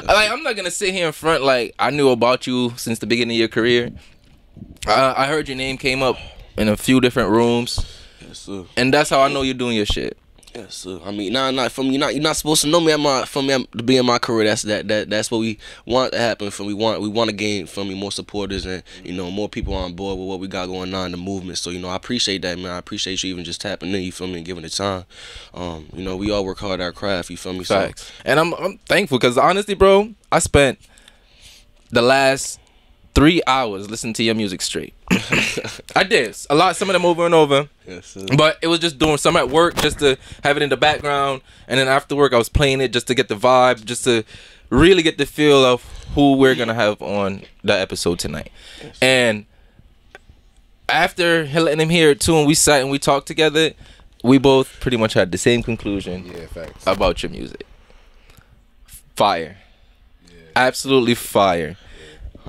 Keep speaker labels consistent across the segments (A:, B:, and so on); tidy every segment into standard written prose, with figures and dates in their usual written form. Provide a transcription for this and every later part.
A: Like, I'm not gonna sit here in front like I knew about you since the beginning of your career. I heard your name came up in a few different rooms.
B: Yes, sir.
A: And that's how I know you're doing your shit.
B: Yes, sir. I mean, not from you. You're not supposed to know me to be in my career. That's what we want to happen. We want to gain from me more supporters and more people on board with what we got going on in the movement. So I appreciate that, man. I appreciate you even just tapping in. You feel me, and giving it time. We all work hard at our craft. You feel me?
A: Facts. So, and I'm thankful because honestly, bro, I spent the last 3 hours listening to your music straight. I did a lot, some of them over and over.
B: Yes, sir.
A: But it was just doing some at work just to have it in the background, and then after work I was playing it just to get the vibe, just to really get the feel of who we're gonna have on the episode tonight. Yes. And after letting him hear it too, and we sat and we talked together, we both pretty much had the same conclusion.
C: Yeah, facts.
A: About your music. Fire. Yeah. Absolutely fire.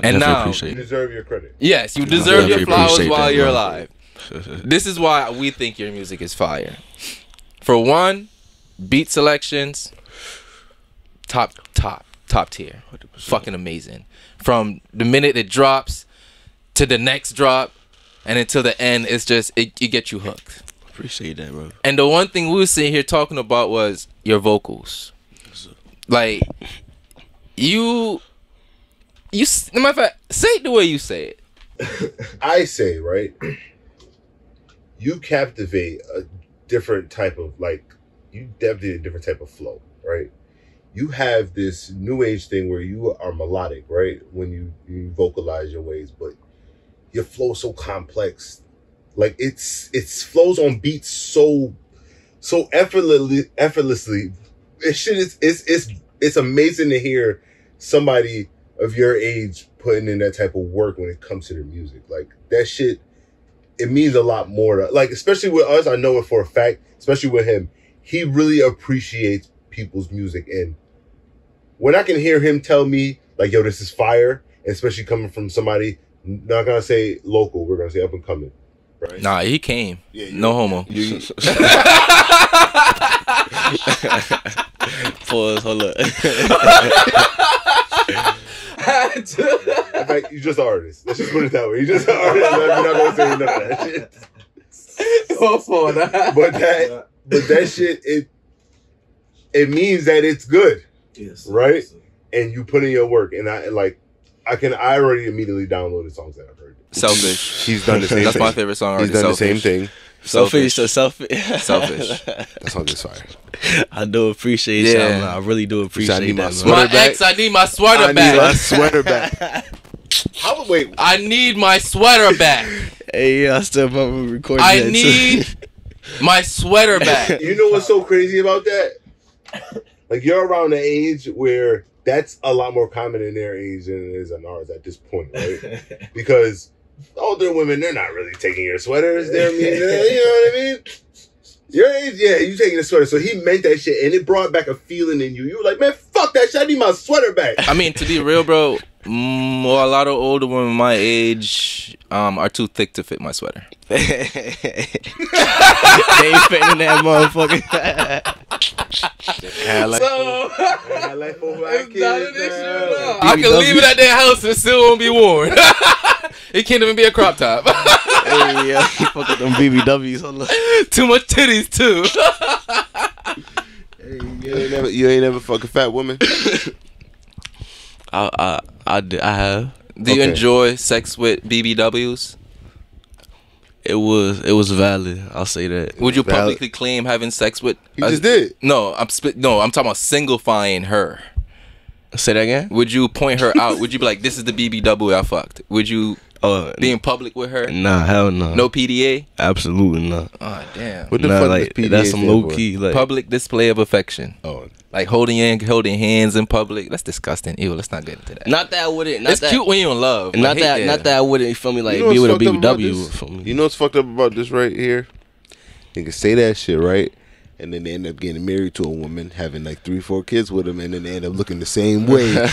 A: And now
C: you deserve your credit.
A: Yes, you deserve your flowers while you're alive. This is why we think your music is fire. For one, beat selections, top tier. 100%. Fucking amazing. From the minute it drops to the next drop and until the end, it's just it gets you hooked.
B: Appreciate that, bro.
A: And the one thing we were sitting here talking about was your vocals. Like matter of fact, say it the way you say it.
C: I say, right? You captivate a different type of, you definitely a different type of flow, right? You have this new age thing where you are melodic, right? When you vocalize your ways, but your flow so complex. Like it's flows on beats so effortlessly. It's amazing to hear somebody of your age putting in that type of work when it comes to their music. Like that shit, it means a lot more to, especially with us, I know it for a fact, especially with him, he really appreciates people's music. And when I can hear him tell me yo, this is fire, and especially coming from somebody, not gonna say local, we're gonna say up and coming, right?
A: Nah, he came. Yeah, no homo.
B: Pause, hold up.
C: In fact, you're just an artist. Let's just put it that way. You're just an artist. I'm not gonna say none of that shit. But that shit, it means that it's good. Yes. Right? And you put in your work, and I already immediately downloaded songs that I've heard.
A: Selfish.
C: He's done the same thing.
A: That's my favorite song already.
C: He's done the same thing.
B: Selfish.
A: Selfish.
C: That song is fire.
B: I do appreciate y'all, man. I really do appreciate that,
A: man. I need my sweater back.
C: I need my sweater back. Wait.
A: I need my sweater back.
B: Hey, I still remember recording
A: that. I need my sweater back.
C: You know what's so crazy about that? You're around the age where that's a lot more common in their age than it is in ours at this point, right? Because older women, they're not really taking your sweaters. You know what I mean? Your age, yeah, you taking the sweater. So he meant that shit, and it brought back a feeling in you. You were like, man, fuck that shit. I need my sweater back.
A: I mean, to be real, bro, a lot of older women my age are too thick to fit my sweater.
B: They ain't fitting that motherfucker.
A: I can leave it at their house and it still won't be worn. It can't even be a crop top.
B: Hey, yeah, you fuck with them BBWs.
A: Too much titties too.
C: Hey, you ain't never fuck a fat woman.
B: I have.
A: Do you enjoy sex with BBWs?
B: It was valid. I'll say that.
A: Would you publicly claim having sex with?
C: You just did.
A: No, I'm talking about singlifying her.
B: Say that again.
A: Would you point her out? Would you be like, "This is the BBW I fucked"? Would you be in public with her?
B: Nah, hell no.
A: No PDA?
B: Absolutely not.
A: Oh damn.
C: What the fuck is PDA?
B: That's some low key
A: public display of affection.
C: Oh.
A: Like holding hands in public. That's disgusting. Ew, let's not get into that.
B: Not that I wouldn't.
A: It's cute when you're in love.
B: Not that I wouldn't. You feel me? Like be with a BBW. For me.
C: You know what's fucked up about this right here? Niggas say that shit, right? And then they end up getting married to a woman, having 3-4 kids with them, and then they end up looking the same way. And then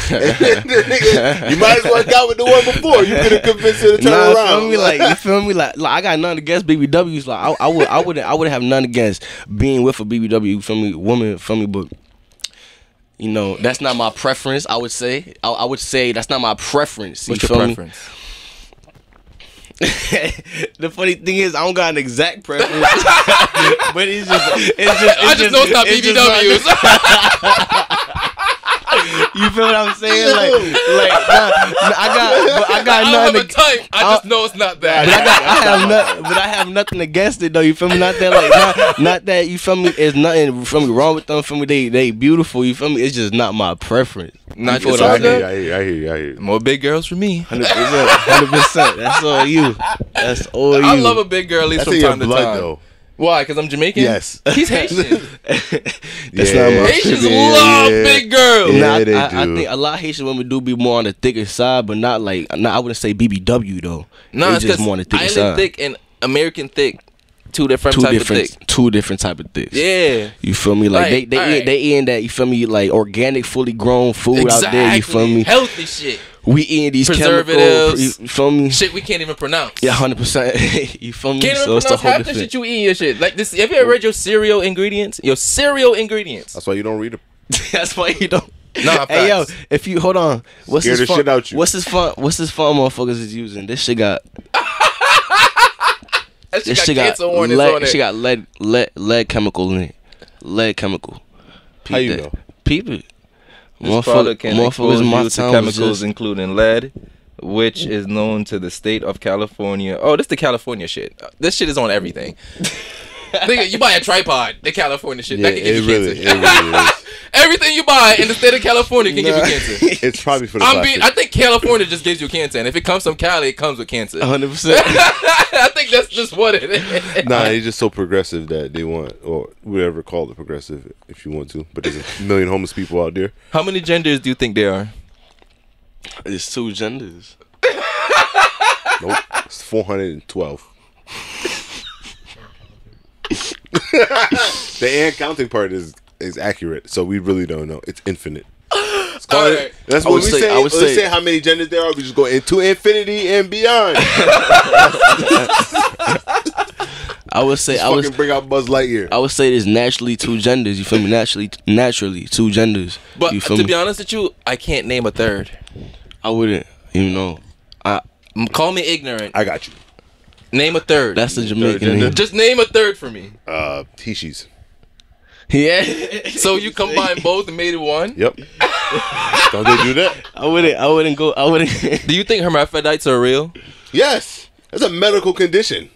C: nigga, you might as well got with the one before. You could have convinced her to turn around.
B: You feel me? Like I got nothing against BBWs. Like I wouldn't have nothing against being with a BBW. You feel me? Woman. Feel me? But You know, that's not my preference. I would say. I would say that's not my preference.
A: What's your preference?
B: The funny thing is, I don't got an exact preference, but it's just. I
A: just know it's not BBWs.
B: You feel what I'm saying? Like, I got
A: I
B: nothing.
A: don't have a type. I just know it's not that.
B: But I have nothing against it though. You feel me? Not that not that you feel me. It's nothing from me wrong with them. Feel me? They beautiful. You feel me? It's just not my preference.
A: Not
C: I hear you.
A: More big girls for me.
B: 100%. That's all you. That's all you.
A: I love a big girl at least
C: That's
A: from time to
C: blood,
A: time.
C: Though.
A: Why? Because I'm Jamaican?
C: Yes.
A: He's Haitian.
B: That's not my
A: Haitians love big girls.
C: Yeah, they do.
B: I think a lot of Haitian women do be more on the thicker side, but not like. I wouldn't say BBW though.
A: No,
B: it's just more on the thicker
A: island
B: side.
A: thick and American thick, two different type of thicks. Yeah.
B: You feel me? Like they eating that. You feel me? Like organic, fully grown food out there. You feel me?
A: Healthy shit.
B: We eating these
A: preservatives.
B: You feel me?
A: Shit we can't even pronounce.
B: Yeah, 100%. You feel me?
A: Can't even pronounce half the shit you eat in your shit. Like this. Have you ever read your cereal ingredients? Your cereal ingredients.
C: That's why you don't read them.
B: That's why you don't.
A: Nah,
B: hey yo, if you hold on, what's
C: Scare
B: this
C: the
B: fun?
C: shit out you.
B: What's this fun? Motherfuckers is using this shit got.
A: This shit got cancer warnings on it.
B: She got lead chemical in it. Lead chemical.
C: How you know?
B: Peep it.
A: This product can expose you to chemicals
B: just...
A: including lead, which is known to the state of California. Oh, this the California shit. This shit is on everything. Nigga, you buy a tripod, the California shit. That can give you cancer.
C: It really is.
A: Everything you buy in the state of California can give you cancer.
C: It's probably for the plastic.
A: I think California just gives you cancer, and if it comes from Cali, it comes with cancer.
B: 100%.
A: I think that's just what it is.
C: Nah, it's just so progressive that they want, or whatever call it progressive, if you want to. But there's a million homeless people out there.
A: How many genders do you think there are?
B: It's 2 genders.
C: Nope, it's 412. The and counting part is accurate, so we really don't know. It's infinite.
A: Right.
C: That's what we say. Let's say how many genders there are. We just go into infinity and beyond.
B: I would say
C: bring out Buzz Lightyear.
B: I would say there's naturally 2 genders. You feel me? Naturally 2 genders.
A: But
B: you feel
A: to
B: me?
A: be honest with you, I can't name a third.
B: I wouldn't. You know,
A: call me ignorant.
C: I got you.
A: Name a third.
B: That's the Jamaican name.
A: Just name a third for me.
C: Tishi's.
B: Yeah.
A: So you combine both and made it one?
C: Yep. Don't they do that?
B: I wouldn't go.
A: Do you think hermaphrodites are real?
C: Yes. That's a medical condition.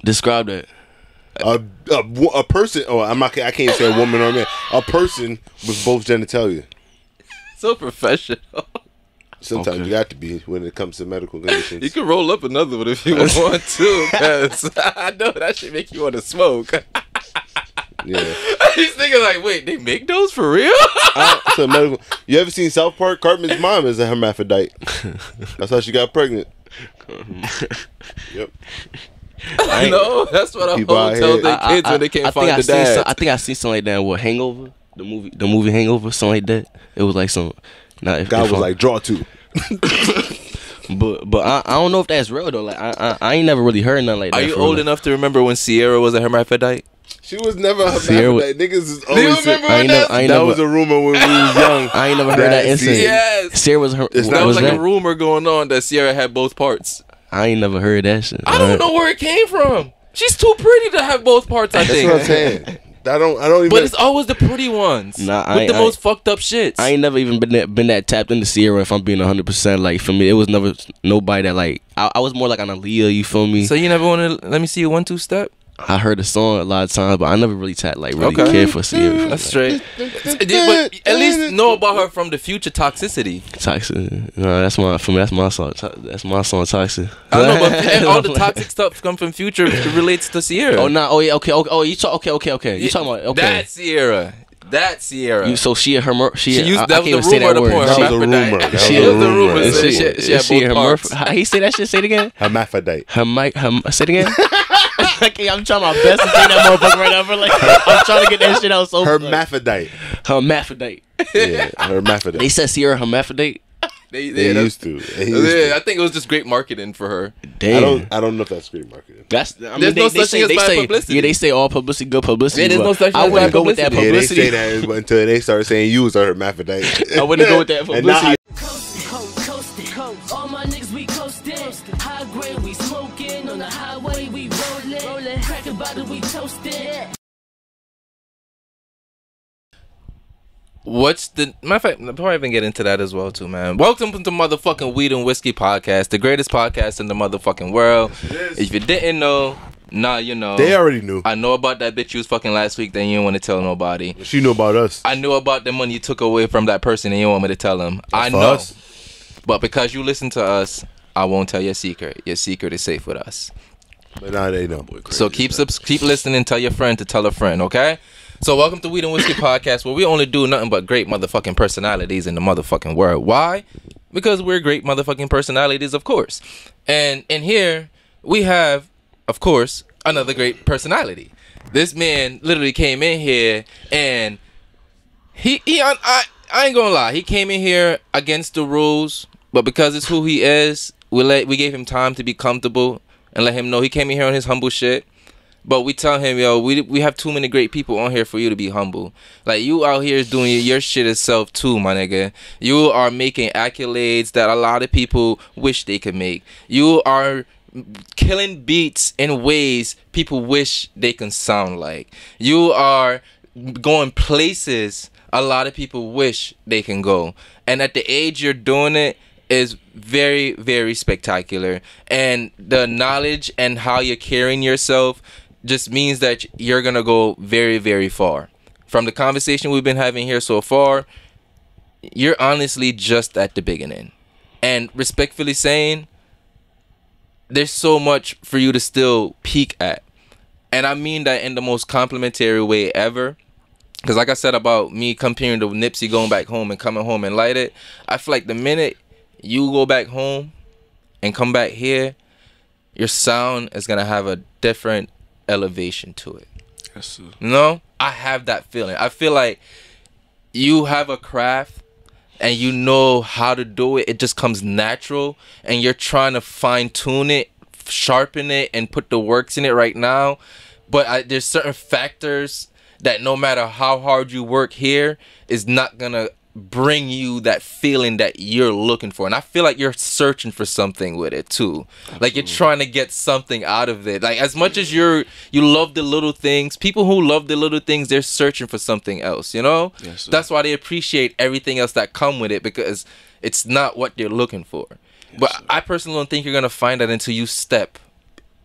B: Describe that.
C: A person. Oh, I can't say a woman or a man. A person with both genitalia.
A: So professional.
C: Sometimes you got to be when it comes to medical conditions.
A: You can roll up another one if you want to, because I know that should make you want to smoke.
C: Yeah.
A: He's thinking like, wait, they make those for real?
C: So medical. You ever seen South Park? Cartman's mom is a hermaphrodite. That's how she got pregnant. Yep.
A: I know. That's what I tell their kids when they can't find the dad.
B: I think I seen something like that. What, Hangover? The movie Hangover, something like that. It was like some.
C: Guy was like, draw 2.
B: But I don't know if that's real though. Like I ain't never really heard nothing like that.
A: Are you old enough to remember when Sierra was a hermaphrodite?
C: She was never a hermaphrodite. Niggas is always.
A: Do you remember when that
C: was a rumor when we was young.
B: I ain't never heard that incident.
A: Yes.
B: Sierra was her.
A: That was like a rumor going on that Sierra had both parts.
B: I ain't never heard that shit.
A: I don't know where it came from. She's too pretty to have both parts. I think.
C: That's what I'm saying. I don't even.
A: But it's always the pretty ones with the most fucked up shits.
B: I ain't never even been that tapped into Sierra. If I'm being 100%, like for me, it was never nobody that like. I was more like on Aaliyah. You feel me?
A: So you never want to let me see a 1-2 step?
B: I heard the song a lot of times, but I never really cared for Sierra.
A: That's straight. But at least know about her from the future Toxicity.
B: Toxic. No, that's my song. That's my song, Toxic.
A: I know, but all the toxic stuff come from Future relates to Sierra.
B: Oh, nah. Oh, yeah. Okay. Oh, you talk. Okay. You talking about
A: that Sierra? That Sierra.
B: So she used that
A: was the rumor.
C: That was a rumor.
A: She was the rumor.
B: She had both parts. How he say that shit? Say it again.
C: Hermaphrodite.
B: Say it again. Okay, I'm trying my best to say that motherfucker right now. Like I'm trying to get that shit out so.
C: Hermaphrodite.
B: Hermaphrodite.
C: Yeah, hermaphrodite.
B: They said Sierra hermaphrodite.
A: They
C: used to.
A: I think it was just great marketing for her.
B: Damn.
C: I don't know if that's great marketing.
B: There's
A: no such thing as bad publicity.
B: Yeah, they say all publicity, good publicity.
A: Yeah, there's no such thing
B: I
A: as
B: wouldn't
A: bad
B: go with that
A: publicity.
B: publicity.
C: Yeah, they say that until they start saying you was a hermaphrodite.
B: I wouldn't go with that publicity.
D: All my niggas we coasting, high grade we smoking, on the highway we rolling, crack a bottle we toasting.
A: What's the matter of fact? Before I even get into that as well, too, man. Welcome to motherfucking Weed and Whiskey Podcast, the greatest podcast in the motherfucking world. If you didn't know, nah, you know.
C: They already knew.
A: I know about that bitch you was fucking last week. Then you didn't want to tell nobody.
C: She knew about us.
A: I knew about the money you took away from that person, and you want me to tell him. I know, us. But because you listen to us, I won't tell your secret. Your secret is safe with us.
C: But now they know.
A: So keep listening. Tell your friend to tell a friend. Okay. So welcome to Weed and Whiskey Podcast, where we only do nothing but great motherfucking personalities in the motherfucking world. Why? Because we're great motherfucking personalities, of course. And in here, we have, of course, another great personality. This man literally came in here and I ain't gonna lie, he came in here against the rules, but because it's who he is, we gave him time to be comfortable and let him know he came in here on his humble shit. But we tell him, yo, we have too many great people on here for you to be humble. Like, you out here doing your shit itself too, my nigga. You are making accolades that a lot of people wish they could make. You are killing beats in ways people wish they can sound like. You are going places a lot of people wish they can go. And at the age you're doing it is very, very spectacular. And the knowledge and how you're carrying yourself just means that you're gonna go very, very far. From the conversation we've been having here so far, you're honestly just at the beginning. And respectfully saying, there's so much for you to still peak at. And I mean that in the most complimentary way ever. Because like I said about me comparing to Nipsey going back home and coming home and light it, I feel like the minute you go back home and come back here, your sound is gonna have a different elevation to it.
B: Yes, sir.
A: You know, I have that feeling. I feel like you have a craft and you know how to do it. It just comes natural, and you're trying to fine tune it, sharpen it, and put the works in it right now. But there's certain factors that no matter how hard you work here is not gonna bring you that feeling that you're looking for. And I feel like you're searching for something with it too. Absolutely. Like you're trying to get something out of it. Like as much as you love the little things, people who love the little things, they're searching for something else, you know? Yes, sir. That's why they appreciate everything else that come with it, because it's not what they're looking for. Yes, but sir. I personally don't think you're gonna find that until you step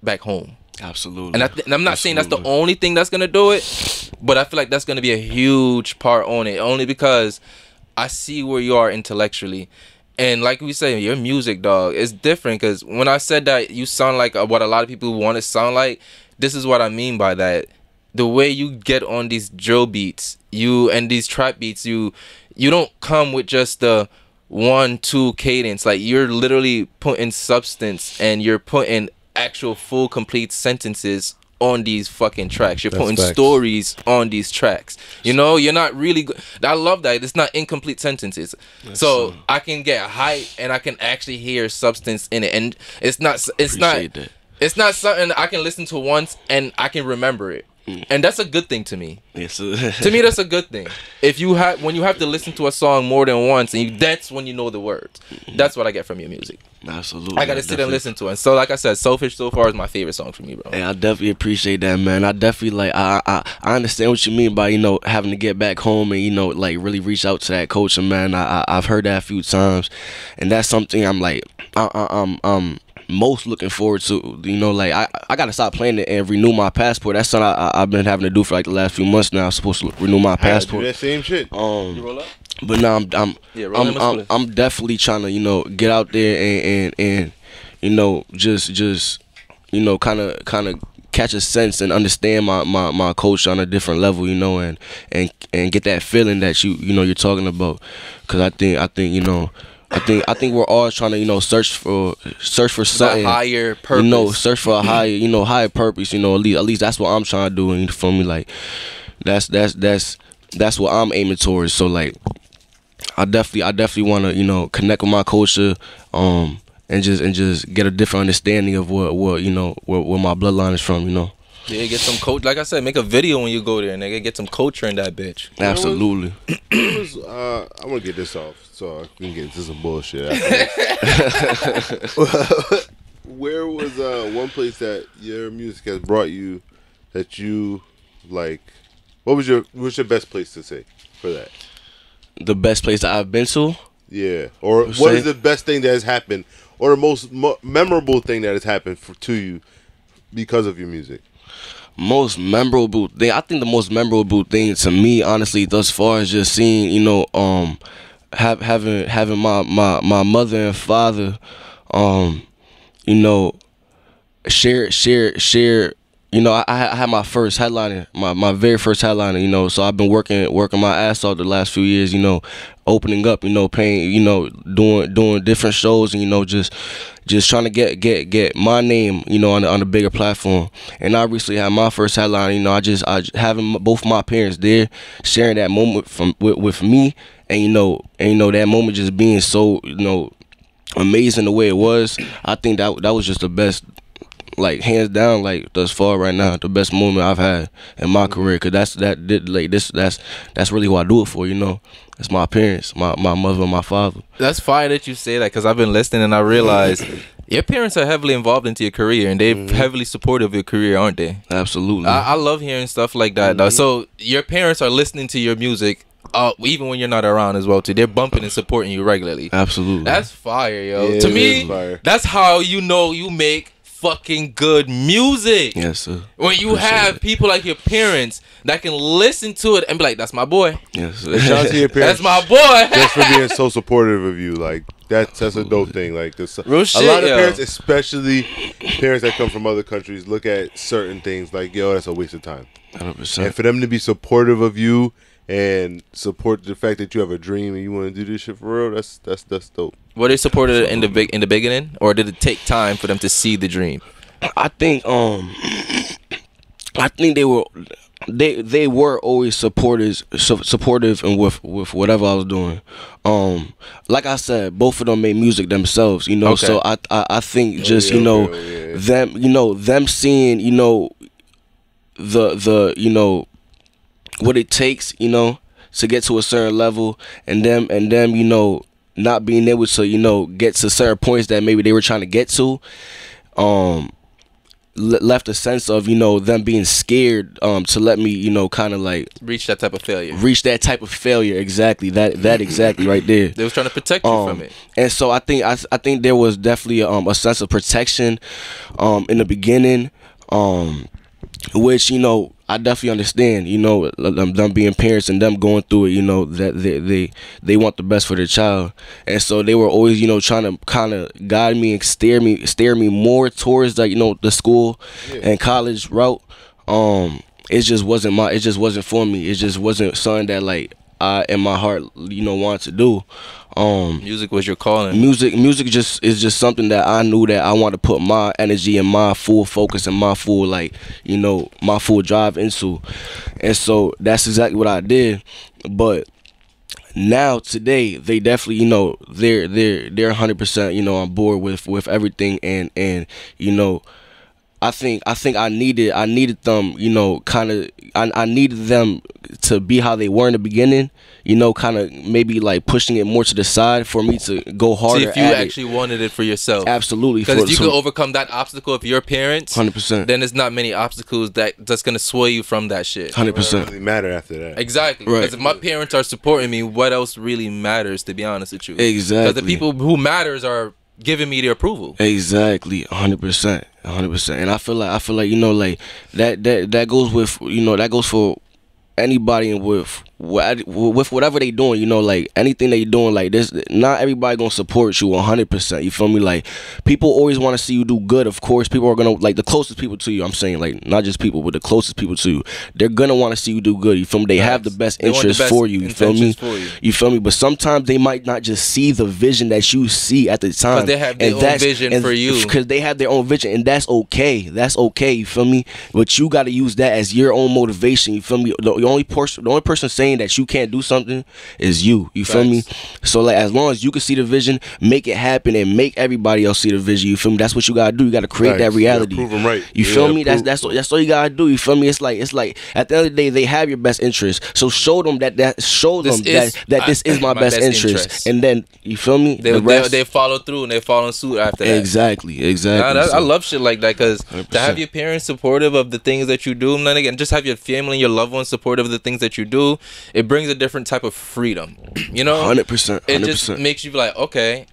A: back home.
B: Absolutely.
A: And I'm not saying that's the only thing that's gonna do it, but I feel like that's gonna be a huge part on it, only because I see where you are intellectually. And like we say, your music, dog, is different. Because when I said that you sound like what a lot of people want to sound like, this is what I mean by that. The way you get on these drill beats, and these trap beats, you don't come with just the 1-2 cadence. Like, you're literally putting substance, and you're putting actual full complete sentences on these fucking tracks. You're putting stories on these tracks. You know, you're not really good. I love that. It's not incomplete sentences. So I can get hype and I can actually hear substance in it. And it's not something I can listen to once and I can remember it. And that's a good thing to me.
B: Yes.
A: To me, that's a good thing. When you have to listen to a song more than once, and that's when you know the words. That's what I get from your music.
B: Absolutely.
A: I gotta sit and listen to it. And so, like I said, Selfish so far is my favorite song from you, bro.
B: And I definitely appreciate that, man. I definitely like I understand what you mean by, you know, having to get back home and, you know, like really reach out to that coach. And man, I've heard that a few times, and that's something I'm like I'm most looking forward to. You know, like I gotta stop playing it and renew my passport. That's something I've been having to do for like the last few months now. I'm supposed to renew my passport.
C: I do that same shit.
A: You roll up?
B: But now I'm definitely trying to, you know, get out there and you know, just you know, kind of catch a sense and understand my coach on a different level, you know, and get that feeling that you know you're talking about. Because I think you know, I think we're all trying to, you know, search for something,
A: a higher purpose.
B: You know, search for a higher, you know, higher purpose. You know, at least that's what I'm trying to do. And for me, like that's what I'm aiming towards. So like, I definitely want to, you know, connect with my culture, and just get a different understanding of what you know, where my bloodline is from, you know.
A: Yeah, get some coach. Like I said, make a video when you go there, nigga. Get some culture in that bitch.
B: Absolutely.
C: I want to get this off so I can get into some bullshit after. Where was one place that your music has brought you that you like? What's your best place to say for that?
B: The best place that I've been to?
C: Yeah. Or what is the best thing that has happened, or the most memorable thing that has happened to you because of your music?
B: Most memorable thing, I think the most memorable thing to me, honestly, thus far, is just seeing, you know, having my mother and father, you know, share. You know, I had my first headliner, my very first headliner, you know, so I've been working my ass off the last few years, you know, opening up, you know, paying, you know, doing different shows, and, you know, just trying to get my name, you know, on a bigger platform. And I recently had my first headliner, you know, I having both my parents there, sharing that moment with me, and you know that moment just being so, you know, amazing the way it was. I think that was just the best, like, hands down, like, thus far right now, the best moment I've had in my career. Cause that's really who I do it for, you know. It's my parents, my mother and my father.
A: That's fire that you say that, because I've been listening and I realize your parents are heavily involved into your career, and they're heavily supportive of your career, aren't they?
B: Absolutely.
A: I love hearing stuff like that. So your parents are listening to your music, even when you're not around as well too. They're bumping and supporting you regularly.
B: Absolutely.
A: That's fire, yo.
C: Yeah,
A: to me, that's how you know you make fucking good music.
B: Yes, sir.
A: When you have people like your parents that can listen to it and be like, that's my boy.
B: Yes, sir.
C: Shout out to your parents.
A: That's my boy.
C: Just for being so supportive of you. Like, that's a dope thing. Like, this,
A: Real shit,
C: a lot of
A: yo.
C: parents, especially parents that come from other countries, look at certain things like, yo, that's a waste of time.
B: 100%.
C: And for them to be supportive of you and support the fact that you have a dream and you want to do this shit for real, that's dope.
A: Were they supported in the beginning, or did it take time for them to see the dream?
B: I think they were always supportive and with whatever I was doing. Like I said, both of them made music themselves, you know. Okay. So I think just them seeing, you know, the you know, what it takes, you know, to get to a certain level, and them you know, not being able to, you know, get to certain points that maybe they were trying to get to, left a sense of, you know, them being scared to let me, you know, kind of like
A: reach that type of failure.
B: Exactly. That exactly right there.
A: They was trying to protect you from it.
B: And so I think there was definitely a sense of protection in the beginning, which, you know, I definitely understand, you know, them being parents and them going through it, you know, that they want the best for their child. And so they were always, you know, trying to kind of guide me and steer me more towards, like, you know, the school and college route. It just wasn't for me. It just wasn't something that, like, I in my heart, you know, wanted to do.
A: Music was your calling.
B: Music is just something that I knew that I wanted to put my energy and my full focus and my full, like, you know, my full drive into. And so that's exactly what I did. But now today, they definitely, you know, they're 100%, you know, on board with everything, and you know, I think I needed them, you know, kind of, I needed them to be how they were in the beginning, you know, kind of maybe like pushing it more to the side for me to go harder.
A: See if you actually wanted it for yourself.
B: Absolutely.
A: Because if you could overcome that obstacle of your parents,
B: 100%, then
A: there's not many obstacles that's gonna sway you from that shit.
B: 100%.
C: It doesn't really matter after that.
A: Exactly.
B: Right.
A: Because if my parents are supporting me, what else really matters, to be honest with you?
B: Exactly.
A: Because the people who matters are giving me their approval.
B: Exactly. 100%. And I feel like, you know, like that goes with, you know, that goes for anybody and with whatever they doing, you know, like anything they doing, like this, not everybody gonna support you 100%. You feel me? Like, people always want to see you do good. Of course, people are gonna, like, the closest people to you, I'm saying, like, not just people, but the closest people to you, they're gonna want to see you do good. You feel me? They have the best interest for you. You feel me? You feel me? But sometimes they might not just see the vision that you see at the time.
A: Because they have their own vision for you.
B: Because they have their own vision, and that's okay. That's okay. You feel me? But you got to use that as your own motivation. You feel me? The only person saying saying that you can't do something is you. You feel me? So like as long as you can see the vision, make it happen and make everybody else see the vision. You feel me? That's what you gotta do. You gotta create that reality.
C: Prove them right.
B: You feel me? That's all you gotta do. You feel me? It's like at the end of the day, they have your best interest. So show them that this is my best interest. And then you feel me?
A: They follow through and they follow suit after that.
B: Exactly.
A: I love shit like that because to have your parents supportive of the things that you do, and just have your family and your loved ones supportive of the things that you do, it brings a different type of freedom. You know,
B: 100%.
A: It just makes you like, okay.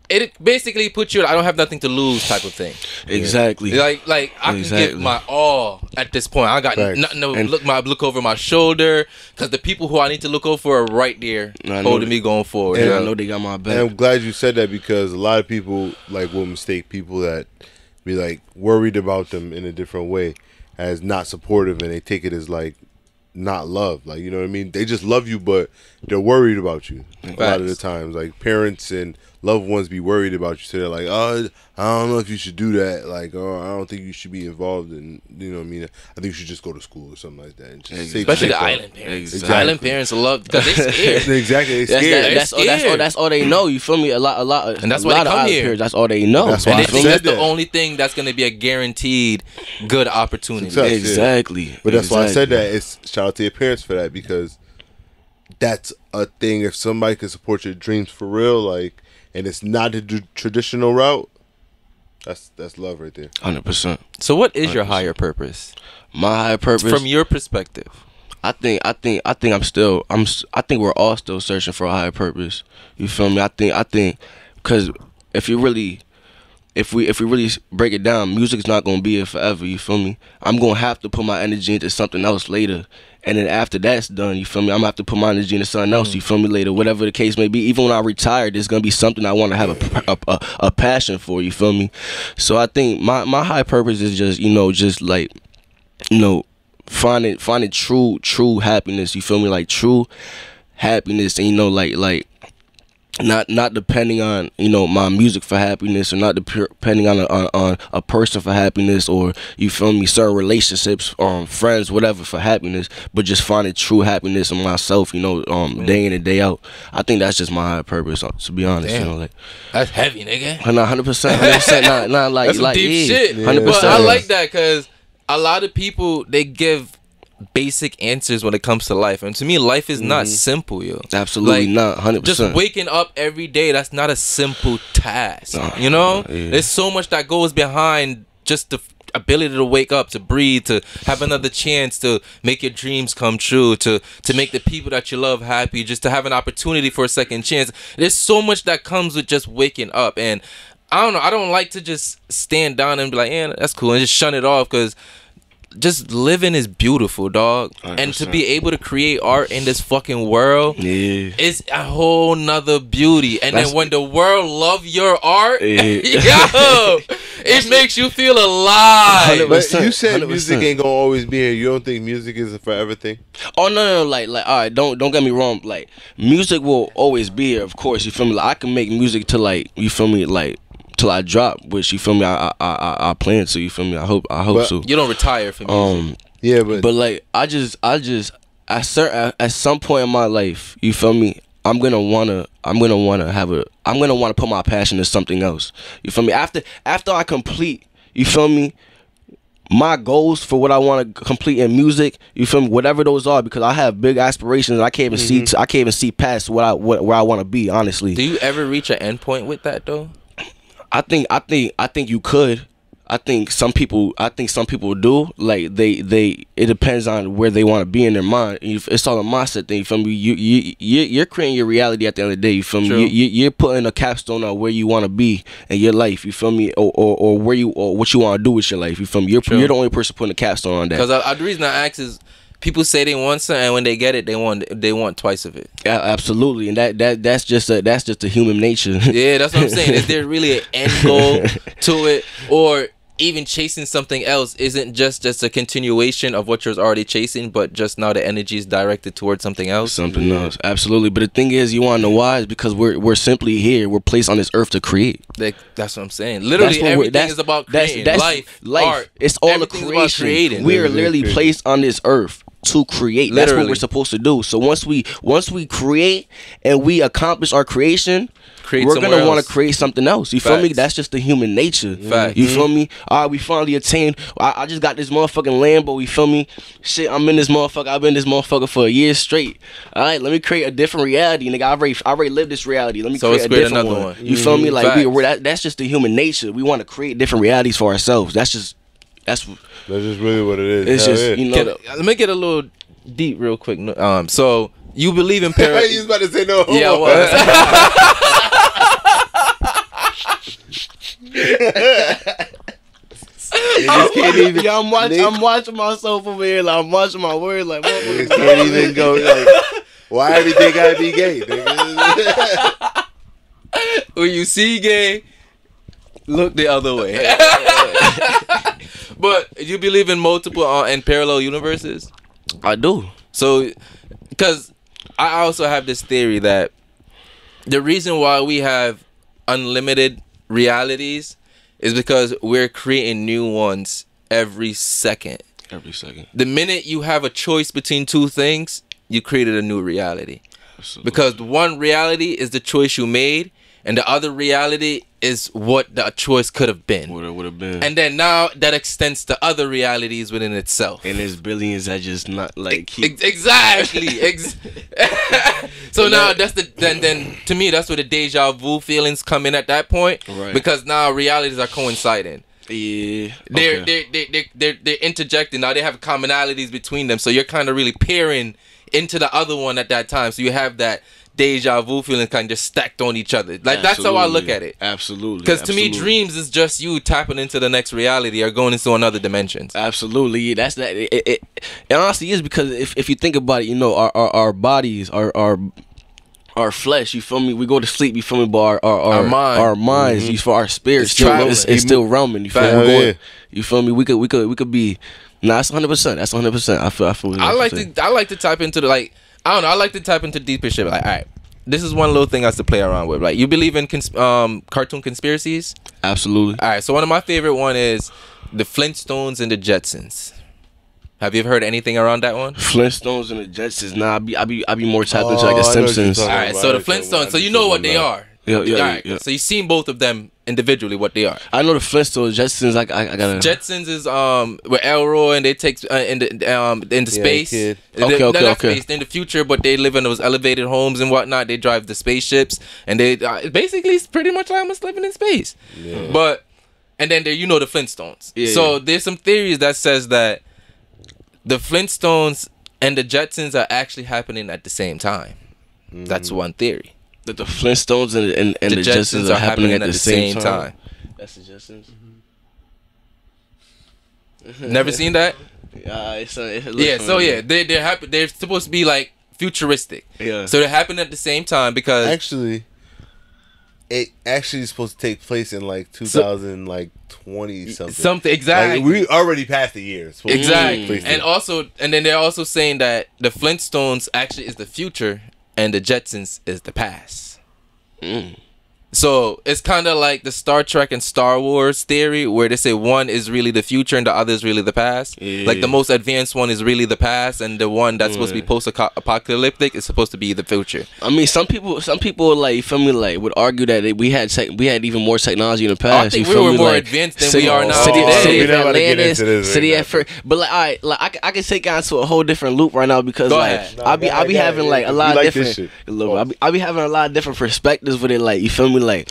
A: It basically puts you I don't have nothing to lose type of thing.
B: Exactly.
A: Like I can give my all at this point. I got nothing to look over my shoulder because the people who I need to look over for are right there holding me going forward.
C: And
B: I know they got my back.
C: And I'm glad you said that because a lot of people will mistake people that be like worried about them in a different way as not supportive, and they take it as like not love. Like, you know what I mean? They just love you, but they're worried about you. A lot of the times, like parents and loved ones be worried about you. So they're like, oh, I don't know if you should do that. Like, oh, I don't think you should be involved in, you know what I mean? I think you should just go to school or something like that. And just
A: especially the island parents. Exactly. Island parents love because they scared.
C: Exactly, they scared.
B: That's all they know. You feel me? A lot,
A: and that's why they come here.
B: Parents, that's all they know.
C: That's
A: and they think that's the only thing that's going to be a guaranteed good opportunity.
C: Success,
B: exactly.
C: Yeah. But that's why I said that. It's shout out to your parents for that because that's a thing. If somebody can support your dreams for real, like. And it's not the traditional route. That's love right there.
B: 100%.
A: So, what is your higher purpose?
B: My higher purpose,
A: from your perspective.
B: I think we're all still searching for a higher purpose. You feel me? I think, because if we really break it down, music's not gonna be here forever. You feel me? I'm gonna have to put my energy into something else later. And then after that's done, you feel me? I'm gonna have to put my energy into something else. You feel me? Later, whatever the case may be. Even when I retire, there's gonna be something I want to have a passion for. You feel me? So I think my high purpose is just like finding true happiness. You feel me? Like true happiness, and like. Not depending on my music for happiness, or not depending on a person for happiness, or you feel me, certain relationships, friends, whatever for happiness, but just finding true happiness in myself, day in and day out. I think that's just my high purpose, to be honest.
A: Damn.
B: Like
A: that's heavy, nigga.
B: 100%, not like
A: that's some deep shit.
B: 100%.
A: But I like that because a lot of people they give basic answers when it comes to life, and to me life is not simple, yo.
B: Absolutely not. 100%.
A: Just waking up every day, that's not a simple task. There's so much that goes behind just the ability to wake up, to breathe, to have another chance to make your dreams come true, to make the people that you love happy, just to have an opportunity for a second chance. There's so much that comes with just waking up, and I don't know, I don't like to just stand down and be like, yeah, that's cool, and just shun it off, because just living is beautiful, dog. 100%. And to be able to create art in this fucking world is a whole nother beauty. And then when the world love your art, it makes you feel alive.
C: But you said 100%. Music ain't gonna always be here. You don't think music is a forever thing?
B: Oh no, like all right, don't get me wrong. Like music will always be here, of course. You feel me? Like, I can make music to you feel me, like till I drop, which you feel me, I plan to, you feel me, I hope so. You
A: don't retire for music.
B: But like I just at some point in my life, you feel me, I'm gonna wanna put my passion to something else. You feel me? After I complete, you feel me, my goals for what I want to complete in music, you feel me, whatever those are, because I have big aspirations. I can't even see past where I want to be, honestly.
A: Do you ever reach an end point with that though?
B: I think you could. I think some people do. Like it depends on where they want to be in their mind. It's all a mindset thing. You feel me? You're creating your reality at the end of the day. You feel me? You're putting a capstone on where you want to be in your life. You feel me? Or where or what you want to do with your life. You feel me? You're the only person putting a capstone on that.
A: Because the reason I ask is, people say they want something, and when they get it, they want twice of it.
B: Yeah, absolutely, and that's just a human nature.
A: Yeah, that's what I'm saying. Is there really an end goal to it, or even chasing something else isn't just a continuation of what you're already chasing, but just now the energy is directed towards something else?
B: Something else, absolutely. But the thing is, you want to know why? Is because we're simply here. We're placed on this earth to create.
A: That's what I'm saying. Literally, everything is about creating. Life, art.
B: It's all a creation. We are literally placed on this earth to create.
A: Literally.
B: That's what we're supposed to do. So once we create and we accomplish our creation, we're gonna want to create something else. You feel me? That's just the human nature.
A: Facts.
B: You feel me? All right, we finally attained. I just got this motherfucking Lambo. You feel me? Shit, I'm in this motherfucker. I've been in this motherfucker for a year straight. All right, let me create a different reality, nigga. I already lived this reality. Let me create a different one. You feel me? Like that's just the human nature. We want to create different realities for ourselves. That's just
C: really what it is.
B: It's just you know.
A: Let me get a little deep real quick. So you believe in parallel?
C: You was about to say no.
A: Yeah, I was.
B: Yeah, I'm watching myself over here. Like, I'm watching my words. Like,
C: niggas can't even go. Like, why everything gotta be gay? Nigga?
A: When you see gay, look the other way. But you believe in multiple and parallel universes?
B: I do.
A: So, because I also have this theory that the reason why we have unlimited realities is because we're creating new ones every second. The minute you have a choice between two things, you created a new reality. Absolutely. Because one reality is the choice you made, and the other reality is what the choice could have been.
B: What it would have been.
A: And then now that extends to other realities within itself.
B: And there's billions that just not like
A: exactly. So now that's then to me that's where the deja vu feelings come in at that point.
B: Right.
A: Because now realities are coinciding.
B: Yeah.
A: They're interjecting. Now they have commonalities between them. So you're kind of really peering into the other one at that time. So you have that deja vu feeling kind of just stacked on each other. Like that's how I look at it.
B: Absolutely.
A: Because to me, dreams is just you tapping into the next reality or going into another dimensions.
B: Absolutely. That's that. It honestly is, because if you think about it, you know, our bodies, our flesh, you feel me? We go to sleep, you feel me? But our minds, you feel our spirit it's still roaming. You feel me? You feel me? We could be. Nah, that's 100%. That's 100%. I feel.
A: I like to type into the like. I don't know. I like to type into deeper shit. Like, all right, this is one little thing I have to play around with. Like, you believe in cartoon conspiracies?
B: Absolutely.
A: All right. So one of my favorite one is the Flintstones and the Jetsons. Have you ever heard anything around that one?
B: Flintstones and the Jetsons. Nah, I be more tapped into like the Simpsons.
A: All right. So the Flintstones. So you know what they are.
B: Yeah.
A: All right. So you've seen both of them individually, what they are.
B: I know the Flintstones. Jetsons, I gotta.
A: Jetsons is with Elroy, and they take into space.
B: Okay.
A: Space, in the future, but they live in those elevated homes and whatnot. They drive the spaceships, and they basically it's pretty much like almost living in space. Yeah. But and then there the Flintstones. Yeah, so there's some theories that says that the Flintstones and the Jetsons are actually happening at the same time. That's one theory.
B: That the Flintstones and the Jetsons are happening at the same time. That's the Jetsons.
A: Never seen that?
B: Yeah,
A: they're supposed to be like futuristic.
B: Yeah.
A: So they happen at the same time because
C: it actually is supposed to take place in like 2020 something.
A: Something exactly.
C: Like, we already passed the year.
A: Exactly. And then they're also saying that the Flintstones actually is the future and the Jetsons is the past. So it's kind of like the Star Trek and Star Wars theory, where they say one is really the future and the other is really the past. Yeah. Like the most advanced one is really the past, and the one that's supposed to be post-apocalyptic is supposed to be the future.
B: I mean, some people like feel me like would argue that we had even more technology in the past.
A: I think we were more advanced than we are now.
B: City at first, but like I can take on to a whole different loop right now because I be having like a lot of different. I be having a lot of different perspectives with it. Like, you feel me? Like,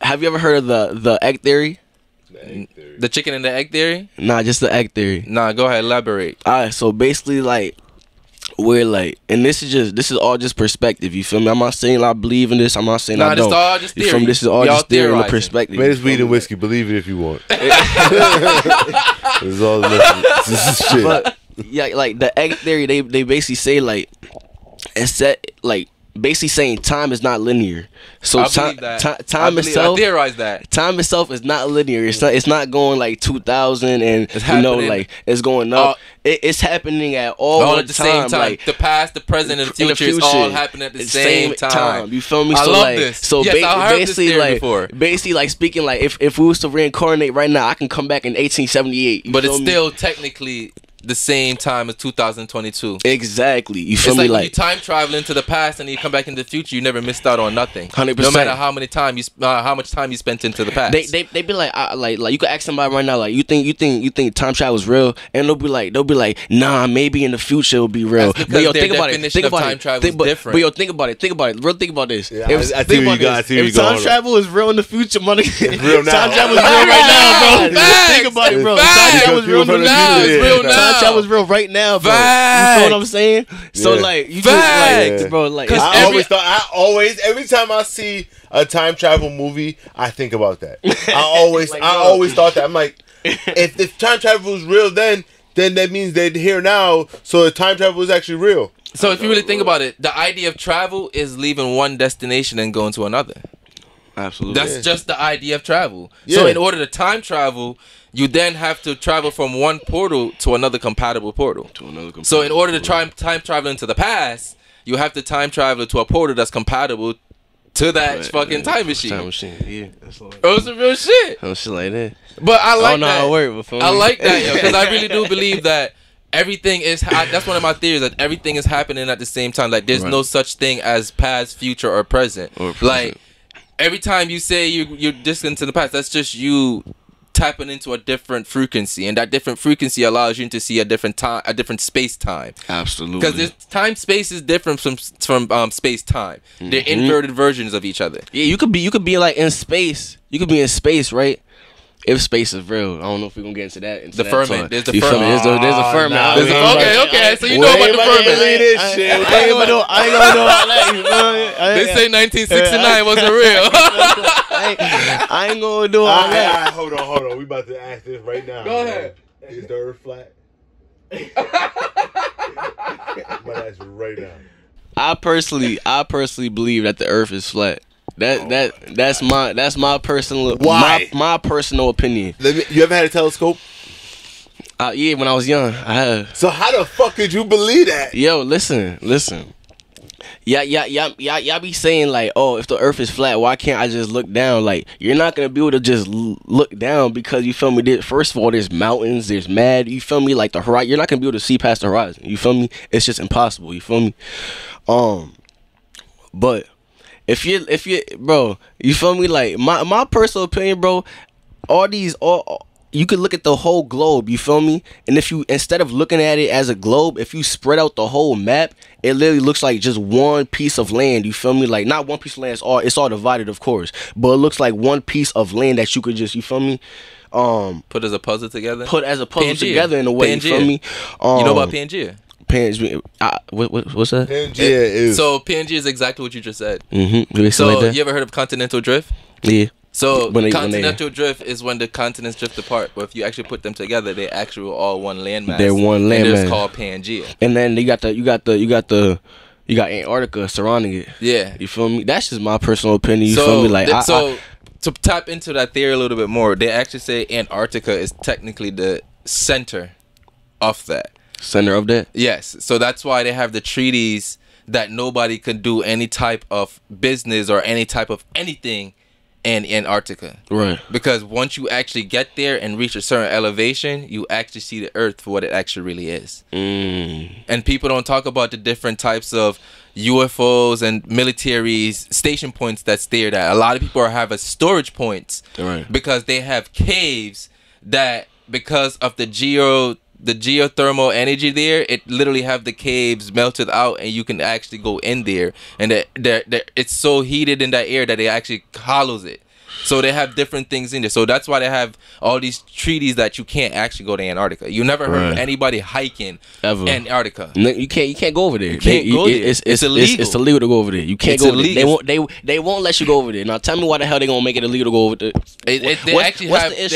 B: have you ever heard of the egg theory?
A: The chicken and the egg theory?
B: Nah, just the egg theory.
A: Nah, go ahead, elaborate.
B: Alright, so basically, like, we're like, and this is all just perspective. You feel me? I'm not saying I believe in this. I'm not saying I don't.
A: This all just theory.
B: You feel me? This is all just theory and perspective.
C: Man, it's weed and whiskey. Believe it if you want. It's all this is shit.
B: But yeah, like the egg theory, they basically say like it's that like. Basically saying time is not linear. So time itself,
A: I theorize that
B: time itself is not linear. It's not going like 2000 and like it's going up. It's happening at all at the same time.
A: Like the past, the present, and the future is all happening at the same time.
B: You feel me?
A: I love this.
B: So basically like speaking like if we was to reincarnate right now, I can come back in 1878.
A: But it's still technically the same time as 2022.
B: Exactly. You feel
A: It's
B: me?
A: like when
B: Like
A: you time travel into the past and you come back into the future, you never missed out on nothing.
B: 100%.
A: No matter how much time you spent into the past.
B: they be like, like you could ask somebody right now, like you think time travel is real, and they'll be like, nah, maybe in the future it'll be real.
A: That's
B: But yo,
A: because
B: think
A: their
B: about it.
A: definition
B: Think
A: of
B: about
A: time
B: it.
A: travel
B: Think,
A: is
B: but
A: different.
B: yo, think about it. Real think about this.
C: Yeah,
B: If,
C: I see
B: think
C: where you
B: about
C: go, I
B: this.
C: see where
B: If
C: you go.
B: time
C: Hold on.
B: travel is real in the future, money.
C: It's real now.
B: Time travel is real right now, bro.
A: Facts.
B: Think about it, bro.
A: Facts.
B: Time travel is real
C: Because people
A: now.
C: from the
A: It's
C: future,
A: real
C: yeah.
A: now.
B: Time travel is real right now, bro.
A: Facts.
B: You know what I'm saying? So
C: Yeah.
B: like, you
A: Facts.
B: just like, bro, like,
C: Every time I see a time travel movie, I think about that. I always thought that. I'm like, if time travel was real then that means they're here now, so the time travel is actually real.
A: So if you really think about it, the idea of travel is leaving one destination and going to another.
B: absolutely.
A: That's just the idea of travel. So
C: Yeah.
A: in order to time travel, you then have to travel from one portal to another compatible portal. So in order to time travel into the past, you have to time travel to a portal that's compatible to that fucking time machine.
B: Time machine, yeah. That's like,
A: Oh, some real shit.
B: some shit like that.
A: But I
B: I
A: like
B: don't know
A: that.
B: how it work, but for
A: I
B: me.
A: like that, because I really do believe that everything is. That's one of my theories, that everything is happening at the same time. Like there's
B: Right.
A: no such thing as past, future, or present.
B: Or present.
A: Like every time you say you're distant to the past, that's just you tapping into a different frequency, and that different frequency allows you to see a different time, a different space time.
B: Absolutely.
A: Because time space is different from space time. They're inverted versions of each other.
B: Yeah, you could be like in space. You could be in space, right? If space is real, I don't know if we're gonna get into that.
A: The firmament. There's the
B: You feel me?
A: firmament.
B: There's a firmament.
C: nah,
B: There's a
A: Okay. So you know about the firmament.
C: This shit.
B: I ain't gonna do all that. You know?
A: They say 1969 wasn't real.
B: I ain't gonna do all that.
C: Hold on. We about to ask this right now.
A: Go ahead.
C: Is the Earth flat? But that's right now.
B: I personally believe that the Earth is flat. That's my personal
C: Why?
B: my personal opinion.
C: You ever had a telescope?
B: Yeah, when I was young, I have.
C: So how the fuck could you believe that?
B: Yo, listen. Y'all be saying like, oh, if the Earth is flat, why can't I just look down? Like, you're not gonna be able to just look down because you feel me. First of all, there's mountains, there's mad. You feel me? Like the horizon, you're not gonna be able to see past the horizon. You feel me? It's just impossible. You feel me? But if you bro, you feel me? Like my personal opinion, bro. All you could look at the whole globe, you feel me? And if you, instead of looking at it as a globe, if you spread out the whole map, it literally looks like just one piece of land, you feel me? Like, not one piece of land, it's all divided, of course, but it looks like one piece of land that you could just, you feel me?
A: Put as a puzzle together.
B: Pangea. Together in a way,
A: Pangea.
B: you feel me?
A: You know about Pangea?
B: What's that?
C: Pangea is.
A: So Pangea is exactly what you just said.
B: So
A: So you ever heard of continental drift?
B: yeah.
A: So
B: When they-
A: continental drift is when the continents drift apart, but if you actually put them together, they actually are all one landmass.
B: They're one
A: And
B: landmass.
A: it's called Pangea.
B: And then you got Antarctica surrounding it.
A: Yeah.
B: You feel me? That's just my personal opinion. You feel me? Like
A: to tap into that theory a little bit more, they actually say Antarctica is technically the center of that.
B: center of that.
A: Yes. So that's why they have the treaties that nobody can do any type of business or any type of anything in Antarctica.
B: Right.
A: Because once you actually get there and reach a certain elevation, you actually see the Earth for what it actually really is. And people don't talk about the different types of UFOs and military station points that's there. That a lot of people have as storage points,
B: Right.
A: because they have caves that, because of the geothermal energy there, it literally have the caves melted out, and you can actually go in there, and it's so heated in that air that it actually hollows it. So they have different things in there. So that's why they have all these treaties that you can't actually go to Antarctica. You never heard of anybody hiking
B: Ever.
A: Antarctica.
B: No, you can't go over there. You
A: can't go there.
B: It's illegal. It's illegal to go over there. You can't
A: It's
B: go over there.
A: illegal.
B: They won't let you go over there. Now tell me why the hell they gonna make it illegal to go over there?
A: They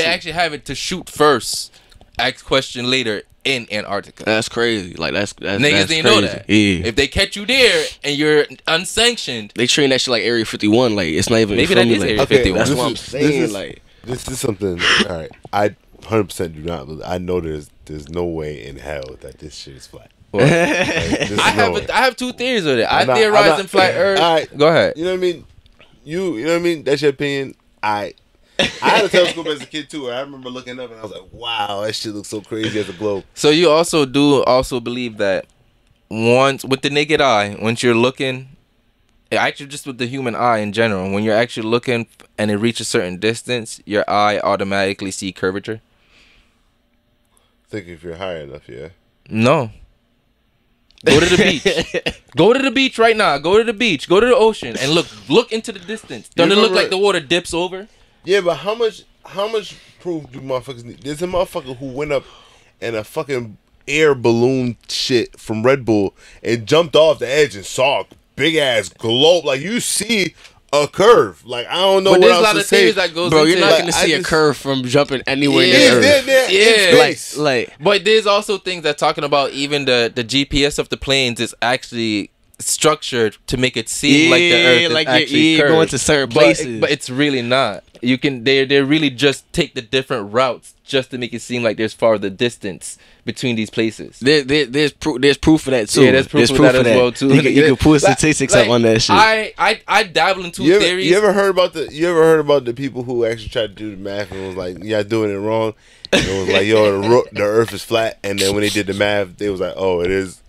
A: actually have it to shoot first, ask question later in Antarctica.
B: That's crazy. Like that's
A: Niggas didn't know that.
B: Yeah.
A: If they catch you there and you're unsanctioned,
B: They treat that shit like Area 51. Like it's not even.
A: Maybe
B: you feel
A: that
B: me?
A: is
B: Like,
A: Area 51.
B: That's
C: this
B: what I'm
C: is-
B: saying.
C: this is-
B: Like
C: This is something. All right, I 100% do not. I know there's no way in hell that this shit is flat. Like, there's no way.
A: I have two theories with it. I
C: I'm not-
A: theorize
C: I'm not-
A: in flat Earth.
C: All right.
A: Go ahead.
C: You know what I mean? You know what I mean? That's your opinion. I had a telescope as a kid too. I remember looking up and I was like, wow, that shit looks so crazy as a globe.
A: So you also believe that once with the naked eye, once you're looking, actually just with the human eye in general, when you're actually looking and it reaches a certain distance, your eye automatically see curvature?
C: I think if you're high enough, yeah.
A: No. Go to the beach. Go to the beach right now. Go to the beach. Go to the ocean and look into the distance. Doesn't it look like the water dips over?
C: Yeah, but how much proof do motherfuckers need? There's a motherfucker who went up in a fucking air balloon shit from Red Bull and jumped off the edge and saw a big ass globe. Like, you see a curve. Like, I don't know what else to say.
A: That goes
B: bro, you're not
A: like,
B: gonna see a curve from jumping anywhere in
A: Yeah,
B: Earth. Like.
A: But there's also things that talking about even the GPS of the planes is actually structured to make it seem like the Earth is actually curved.
B: Going to certain places,
A: but it's really not. You can they really just take the different routes just to make it seem like there's farther distance between these places.
B: There's proof of that too.
A: Yeah, there's proof of that as well too.
B: You can pull statistics up on that shit.
A: I dabble in theories.
C: You ever heard about the people who actually tried to do the math and was like, yeah, doing it wrong? And it was like, yo, the Earth is flat. And then when they did the math, they was like, oh, it is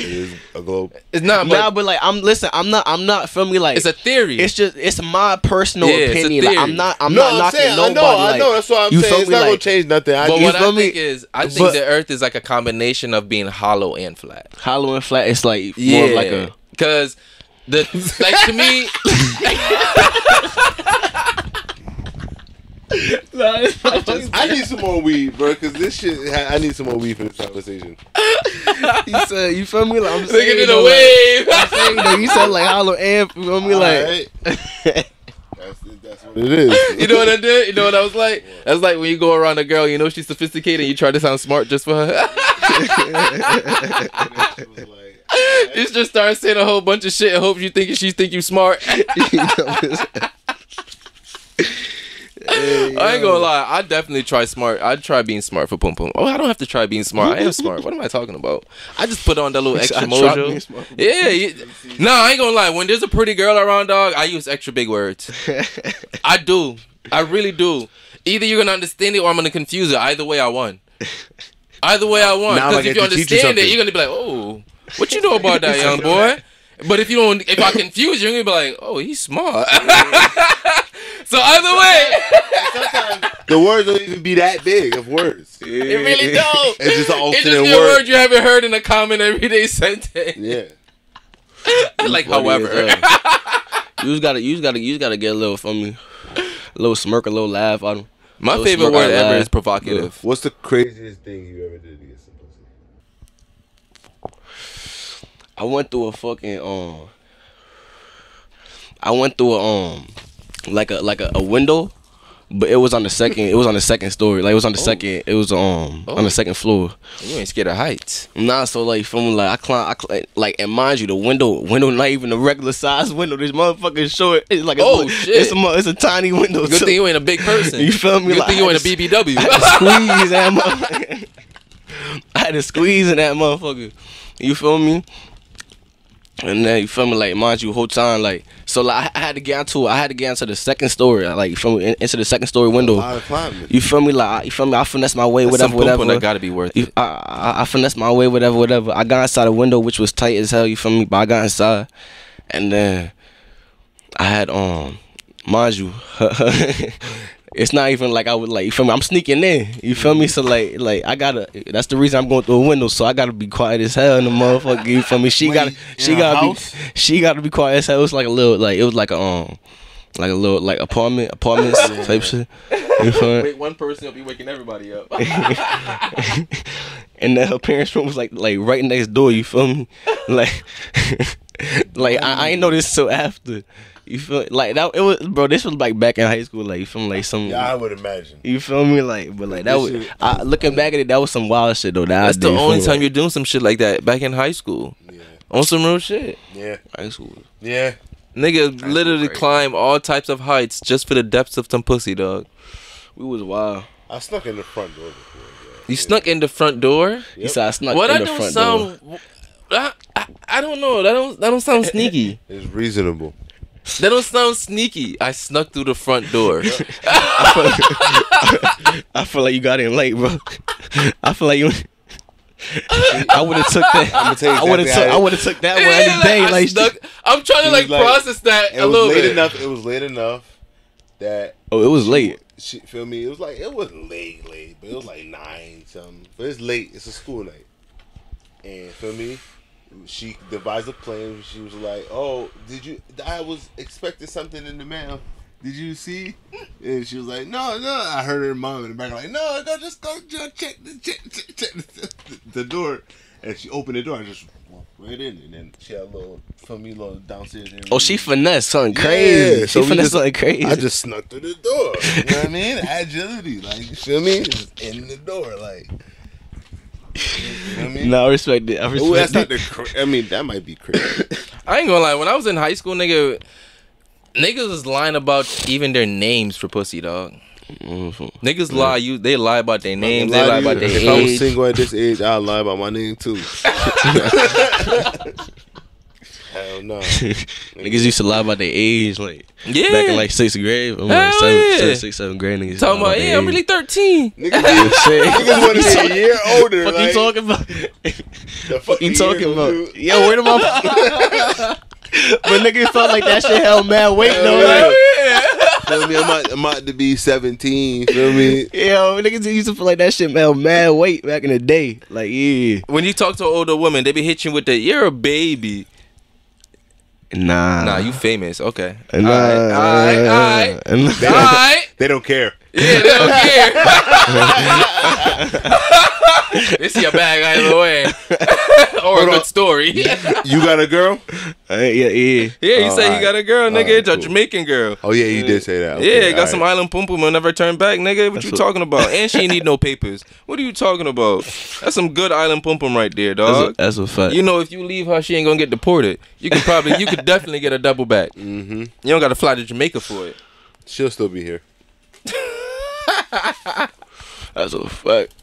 C: a globe.
A: It's not.
B: But like, I'm not. Feel me? Like,
A: it's a theory.
B: It's my personal opinion. Like, I'm not knocking nobody.
C: I know. That's what I'm saying. It's not gonna change nothing.
A: But what I think is, I think the Earth is like a combination of being hollow and flat.
B: Hollow and flat. It's like more of like a
A: because like to me.
C: I need some more weed, bro, because this shit. I need some more weed for this conversation.
B: You said, you feel me? Like, I'm
A: thinking in a wave.
B: I'm saying, though, you said like hollow and you feel me? Like,
C: right. That's what it is.
A: You know what I did? You know what I was like? That's like when you go around a girl, you know she's sophisticated, and you try to sound smart just for her. You just start saying a whole bunch of shit and hope she think you smart. I ain't gonna lie, I definitely try smart. I'd try being smart for Pum Pum. Oh, I don't have to try being smart. I am smart. What am I talking about? I just put on that little extra mojo. Yeah. Nah, I ain't gonna lie. When there's a pretty girl around, dog, I use extra big words. I do. I really do. Either you're gonna understand it or I'm gonna confuse it. Either way, I won. Either way, I won. Because if you understand it, you're gonna be like, oh, what you know about that, young boy? But if I confuse you, you're gonna be like, oh, he's smart. So either way,
C: sometimes the words don't even be that big of words.
A: It really don't.
C: It's just an alternate
A: a word you haven't heard in a common everyday sentence.
C: Yeah.
A: Like, however,
B: you just gotta get a little from me, a little smirk, a little laugh out of him.
A: My favorite word ever is provocative.
C: What's the craziest thing you ever did to get some pussy?
B: I went through a window, but it was on the second story. Like, it was on the second floor.
A: You ain't scared of heights.
B: Nah, so like from like I climb like, and mind you, the window not even a regular size window. This motherfucking short. It's like
A: shit.
B: It's a tiny window.
A: Good thing you ain't a big person.
B: You feel me?
A: Good thing you ain't a BBW.
B: I had to squeeze in that motherfucker. You feel me? And then you feel me, like, mind you, whole time, like, so like I had to get into the second story, like, you feel me, into the second story window. You feel me, like, I finessed my way, whatever.
A: That gotta be worth it.
B: I finessed my way, whatever. I got inside the window, which was tight as hell. You feel me, but I got inside, and then I had mind you, it's not even like I would, like, you feel me, I'm sneaking in, you feel me, so like I gotta, that's the reason I'm going through a window, so I gotta be quiet as hell in the motherfucker, you feel me, she gotta be quiet as hell. It was like a little, like, it was like a little, like, apartments type shit, you feel me?
A: Wake one person up, you waking everybody up.
B: And then her parents' room was like right next door, you feel me, like I ain't know this till after. You feel like that? It was, bro. This was like back in high school, like, you feel me, like some.
C: Yeah, I would imagine.
B: You feel me, like, but like that was. Looking back at it, that was some wild shit though.
A: That's the only time you're doing some shit like that. Back in high school, on some real shit.
C: Yeah,
B: high school.
C: Yeah,
A: nigga literally climb all types of heights just for the depths of some pussy, dog.
B: We was wild.
C: I snuck in the front door before.
A: You snuck in the front door?
C: Yep.
B: He said I snuck in the front door.
A: I don't know. That don't sound sneaky.
C: It's reasonable.
A: That don't sound sneaky. I snuck through the front door.
B: I feel like you got in late, bro. I feel like you. I would have took that. I would have took that one any day. Like
A: I'm trying to like process that a little bit.
C: It was late enough that.
B: Oh, it was late.
C: She feel me? It wasn't late, but it was like 9 something. But it's late. It's a school night, and feel me? She devised a plan. She was like, "Oh, I was expecting something in the mail. Did you see?" And she was like, "No." I heard her mom in the back like, "No, just go check the door." And she opened the door. I just walked right in, and then she had a little downstairs area.
B: Oh, she finessed something crazy.
C: Yeah,
B: she finessed something crazy.
C: I just snuck through the door. You know what I mean? Agility, like, you feel me? Just in the door, like. You know what I mean?
B: No, I respect it.
C: Ooh, that's not that might be crazy.
A: I ain't gonna lie. When I was in high school, niggas was lying about even their names for pussy, dog. Niggas lie. They lie about their names. They lie about their age.
C: If I was single at this age, I'd lie about my name too. Hell no.
B: Niggas used to lie about their age, like back in like 6th grade. I'm like 7th grade. Niggas
A: talking about, I'm really 13.
C: Niggas want to be a year older.
B: What you talking about?
C: The fuck
B: you talking about? Yo, where the motherfucker? But niggas felt like that shit held mad weight though. Like,
C: feel me? I'm about to be 17. Feel me?
B: Yo, niggas used to feel like that shit held mad weight back in the day. Like, yeah.
A: When you talk to an older woman, they be hitting you with the "you're a baby." Nah, you famous. Okay. All right.
C: They don't care.
A: Yeah, they don't care. They see a bag out of the way. Or a good story.
C: You got a girl?
B: Yeah.
A: Yeah, you say he got a girl, nigga. It's a Jamaican girl.
C: Oh, yeah, you did say that. Okay,
A: yeah, got some island pum pum and never turn back, nigga. What you talking about? And she ain't need no papers. What are you talking about? That's some good island pum pum right there, dog.
B: That's a fact.
A: You know, if you leave her, she ain't gonna get deported. You could definitely get a double back.
C: Mm-hmm. You
A: don't gotta fly to Jamaica for it.
C: She'll still be here.
B: That's a fact.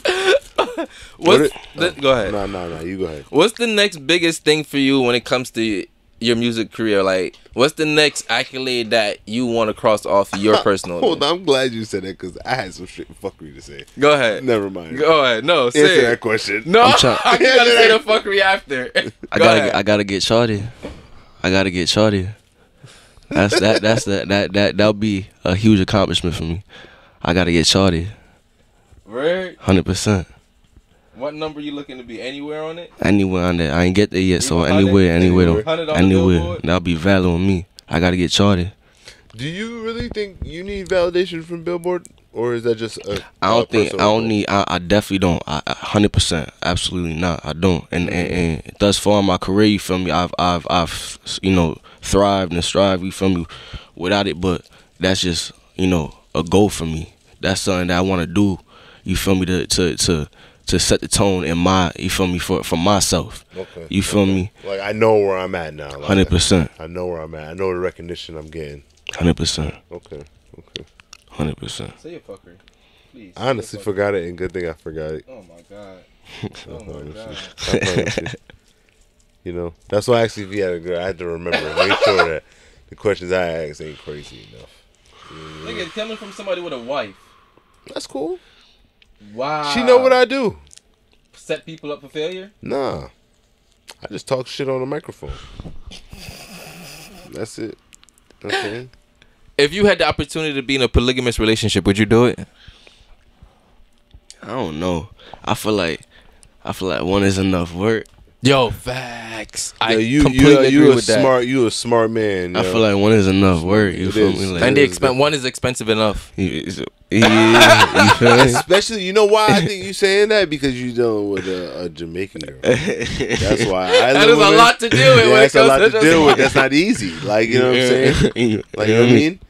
A: Go ahead.
C: No, you go ahead.
A: What's the next biggest thing for you when it comes to your music career? Like, what's the next accolade that you want to cross off your personal?
C: Hold on, I'm glad you said that because I had some shit fuckery to say.
A: Go ahead.
C: Never mind.
A: Go ahead. No, say
C: answer
A: it.
C: that question.
A: No, I gotta say the fuckery after.
B: I gotta get shorty. That'll be a huge accomplishment for me. I gotta get shorty.
A: Right.
B: 100%.
A: What number you looking to be? Anywhere on it?
B: Anywhere on that. I ain't get there yet, so anywhere. That'll be valid on me. I gotta get shorty.
C: Do you really think you need validation from Billboard, or is that just
B: I definitely don't. 100%, absolutely not. I don't. And thus far in my career, you feel me? I've thrived and strived. You feel me? Without it, but that's just a goal for me. That's something that I want to do. You feel me? To set the tone in my, you feel me, for myself.
C: Okay.
B: You feel me?
C: Like, I know where I'm at now.
B: 100%.
C: I know where I'm at. I know the recognition I'm getting.
B: 100%.
C: Okay.
B: 100%.
A: Say it, fucker. Please.
C: I honestly forgot it, and good thing I forgot it.
A: Oh my god. Oh my god.
C: That's why actually, if you had a girl, I had to remember, make sure that the questions I ask ain't crazy enough.
A: Nigga, coming from somebody with a wife.
C: That's cool.
A: Wow.
C: She know what I do.
A: Set people up for failure?
C: Nah. I just talk shit on the microphone. That's it. Okay.
A: If you had the opportunity to be in a polygamous relationship, would you do it?
B: I don't know. I feel like one is enough work.
A: Yo, facts.
C: You a smart man.
B: I feel like one is enough work. You feel me? Like,
A: and one is expensive enough.
B: Yeah, you feel me?
C: Especially, you know why I think you saying that? Because you dealing with a Jamaican girl. That's why.
A: That is a lot to deal with.
C: That's a lot to deal with. That's not easy. Like, you know what I'm saying? Like, you know what I mean?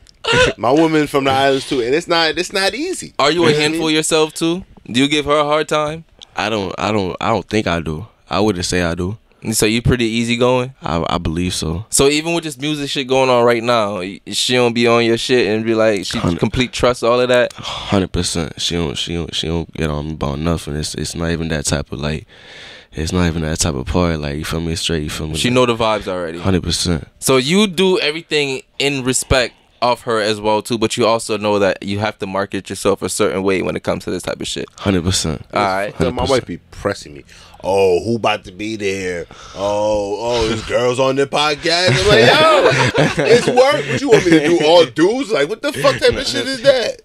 C: My woman from the islands too, and it's not easy.
A: Are you a handful yourself too? Do you give her a hard time?
B: I don't think I do. I wouldn't say I do.
A: So you pretty easygoing?
B: I believe so.
A: So even with this music shit going on right now, she don't be on your shit and be like, she complete trust all of that?
B: 100%. She don't get on me about nothing. It's not even that type of like, It's not even that type of party. Like, you feel me? It's straight. You feel me?
A: She know the vibes already.
B: 100%.
A: So you do everything in respect of her as well too, but you also know that you have to market yourself a certain way when it comes to this type of shit.
B: 100%.
A: All right.
C: My wife be pressing me. Oh, who about to be there? Oh, this girl's on the podcast. I'm like, yo, it's work. What you want me to do? All dudes? Like, what the fuck type of shit is that?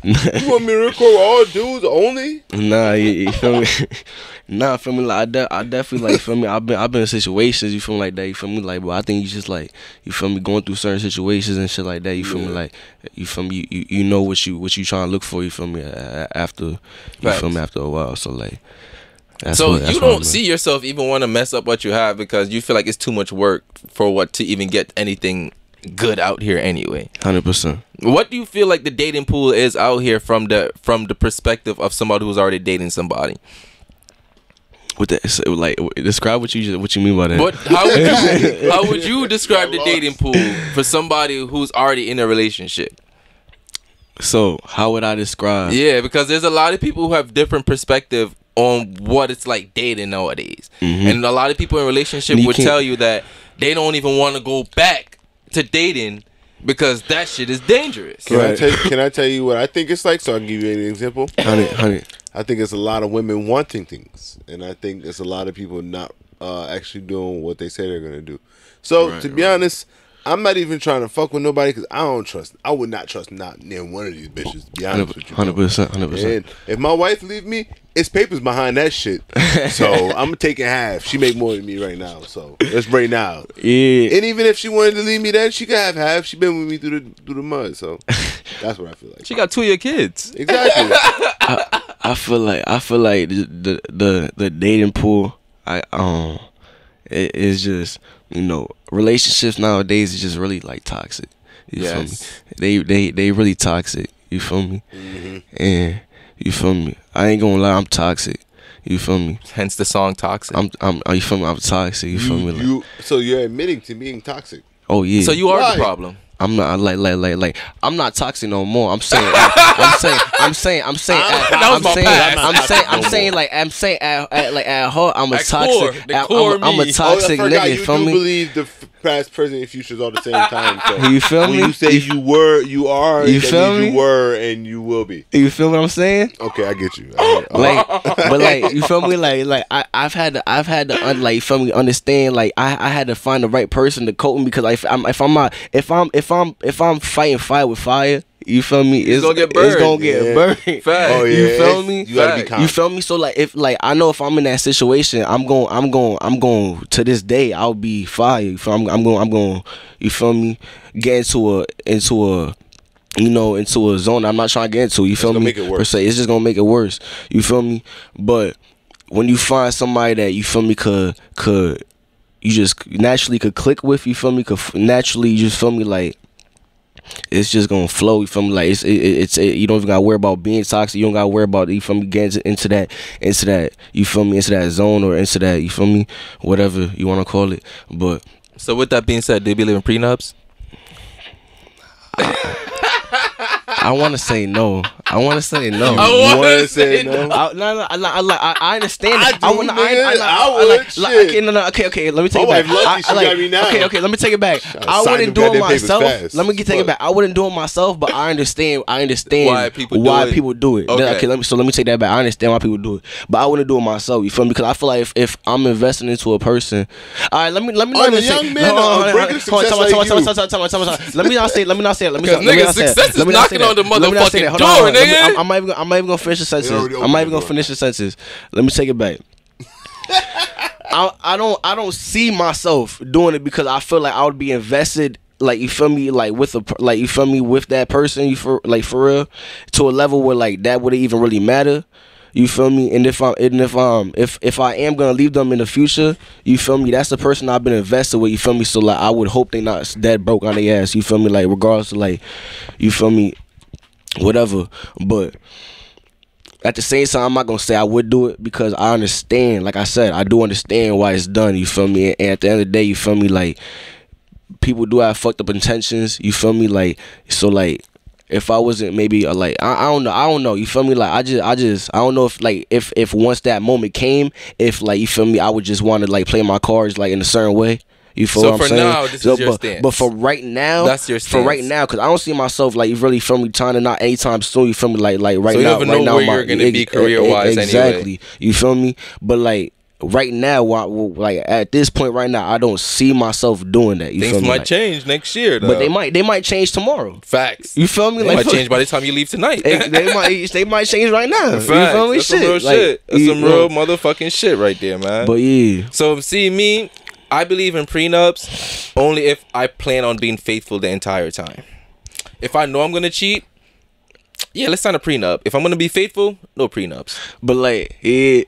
C: You want me to record all dudes only?
B: Nah, you feel me? Nah, feel me? Like, I definitely, like, feel me? I've been in situations, you feel me, like that, you feel me? Like, but I think you just, like, you feel me, going through certain situations and shit like that, you feel me? Like, you feel me? You know what you trying to look for, you feel me? After, you feel me? After a while, so, like.
A: So you don't see yourself even want to mess up what you have because you feel like it's too much work for what to even get anything good out here anyway.
B: 100%.
A: What do you feel like the dating pool is out here from the perspective of somebody who's already dating somebody?
B: With that, so, like, describe what you mean by that.
A: But how would you describe the dating pool for somebody who's already in a relationship?
B: So how would I describe?
A: Yeah, because there's a lot of people who have different perspective on what it's like dating nowadays, and a lot of people in relationship would tell you that they don't even want to go back to dating because that shit is dangerous.
C: Can I tell you what I think it's like? So I can give you an example.
B: Honey.
C: I think it's a lot of women wanting things, and I think it's a lot of people not actually doing what they say they're gonna do. So to be honest, I'm not even trying to fuck with nobody because I would not trust not near one of these bitches. To be honest with you,
B: 100%.
C: And if my wife leave me, it's papers behind that shit. So I'm taking half. She make more than me right now. So it's right now.
B: Yeah.
C: And even if she wanted to leave me, then she could have half. She been with me through the mud. So that's what I feel like.
A: She got 2 of your kids.
C: Exactly.
B: I feel like the dating pool. It's just, you know, relationships nowadays is just really like toxic. You feel me? They really toxic. You feel me? And you feel me? I ain't gonna lie, I'm toxic. You feel me?
A: Hence the song "Toxic."
B: You feel me? I'm toxic. You feel me?
C: So you're admitting to being toxic.
B: Oh yeah.
A: So you are the problem.
B: I'm not like I'm not toxic no more. I'm saying I'm saying at heart I'm a toxic. I'm a toxic nigga.
C: You
B: Feel
C: do
B: me?
C: believe the past, present, and futures all the same time. So
B: you feel me?
C: When you say you are.
B: You feel me?
C: You were and you will be.
B: You feel what I'm saying?
C: Okay, I get you.
B: But like you feel me? Like I've had to like, you feel me, understand, like I had to find the right person to cope me, because if I'm fighting fire with fire, you feel me? It's gonna get burned. It's gonna get burned.
C: Oh, yeah.
B: You feel me?
C: You gotta be calm.
B: You feel me? So like, if like I know if I'm in that situation, I'm going to this day I'll be fire. You feel me? I'm going. You feel me? Get into a you know, into a zone I'm not trying to get into. You feel me?
C: Make it worse.
B: Per se, it's just gonna make it worse. You feel me? But when you find somebody that you feel me could you just naturally could click with, you feel me? Could naturally, you just feel me, like it's just gonna flow. You feel me? Like it's you don't even gotta worry about being toxic. You don't gotta worry about, you feel me, getting into that you feel me, into that zone, or into that, you feel me, whatever you wanna call it. But
A: so with that being said, do you believe in prenups?
B: I want to say no.
C: I want to say no. I
B: understand. Okay. Let me take it back. Okay. Let me take it back. I wouldn't do it myself. Let me take it back. I wouldn't do it myself, but I understand why people do it. Okay. Let me take that back. I understand why people do it, but I wouldn't do it myself. You feel me? Because I feel like if I'm investing into a person, all right. Let me not say that. The motherfucking door, nigga. I'm not even gonna finish the sentence. Let me take it back. I don't see myself doing it, because I feel like I would be invested, like, you feel me, like with you feel me, with that person, for real, to a level where like that wouldn't even really matter. You feel me? And if I am gonna leave them in the future, you feel me, that's the person I've been invested with. You feel me? So like, I would hope they not dead broke on their ass. You feel me? Like, regardless of, like, you feel me, whatever. But at the same time, I'm not gonna say I would do it, because I understand. Like I said, I do understand why it's done. You feel me? And at the end of the day, you feel me, like, people do have fucked up intentions. You feel me? Like, so like, if I wasn't maybe like I don't know, you feel me? Like I don't know if like if once that moment came, if like you feel me, I would just want to like play my cards like in a certain way. You feel what I'm saying? So for
A: now, this is your stance.
B: But for right now,
A: that's your stance.
B: For right now, because I don't see myself like you really feel me trying to not anytime soon. You feel me? Like right
A: so
B: now,
A: you never know where you're gonna be career wise.
B: Exactly.
A: Anyway.
B: You feel me? But like right now, like at this point right now, I don't see myself doing that. You
A: Things
B: feel me?
A: might change next year, though.
B: But they might change tomorrow.
A: Facts.
B: You feel me?
A: They might change by the time you leave tonight.
B: they might change right now.
A: Facts.
B: You feel me?
A: That's some real shit. That's some real motherfucking shit right there, man.
B: But yeah.
A: So see me, I believe in prenups only if I plan on being faithful the entire time. If I know I'm gonna cheat, yeah, let's sign a prenup. If I'm gonna be faithful, no prenups.
B: But like, yeah,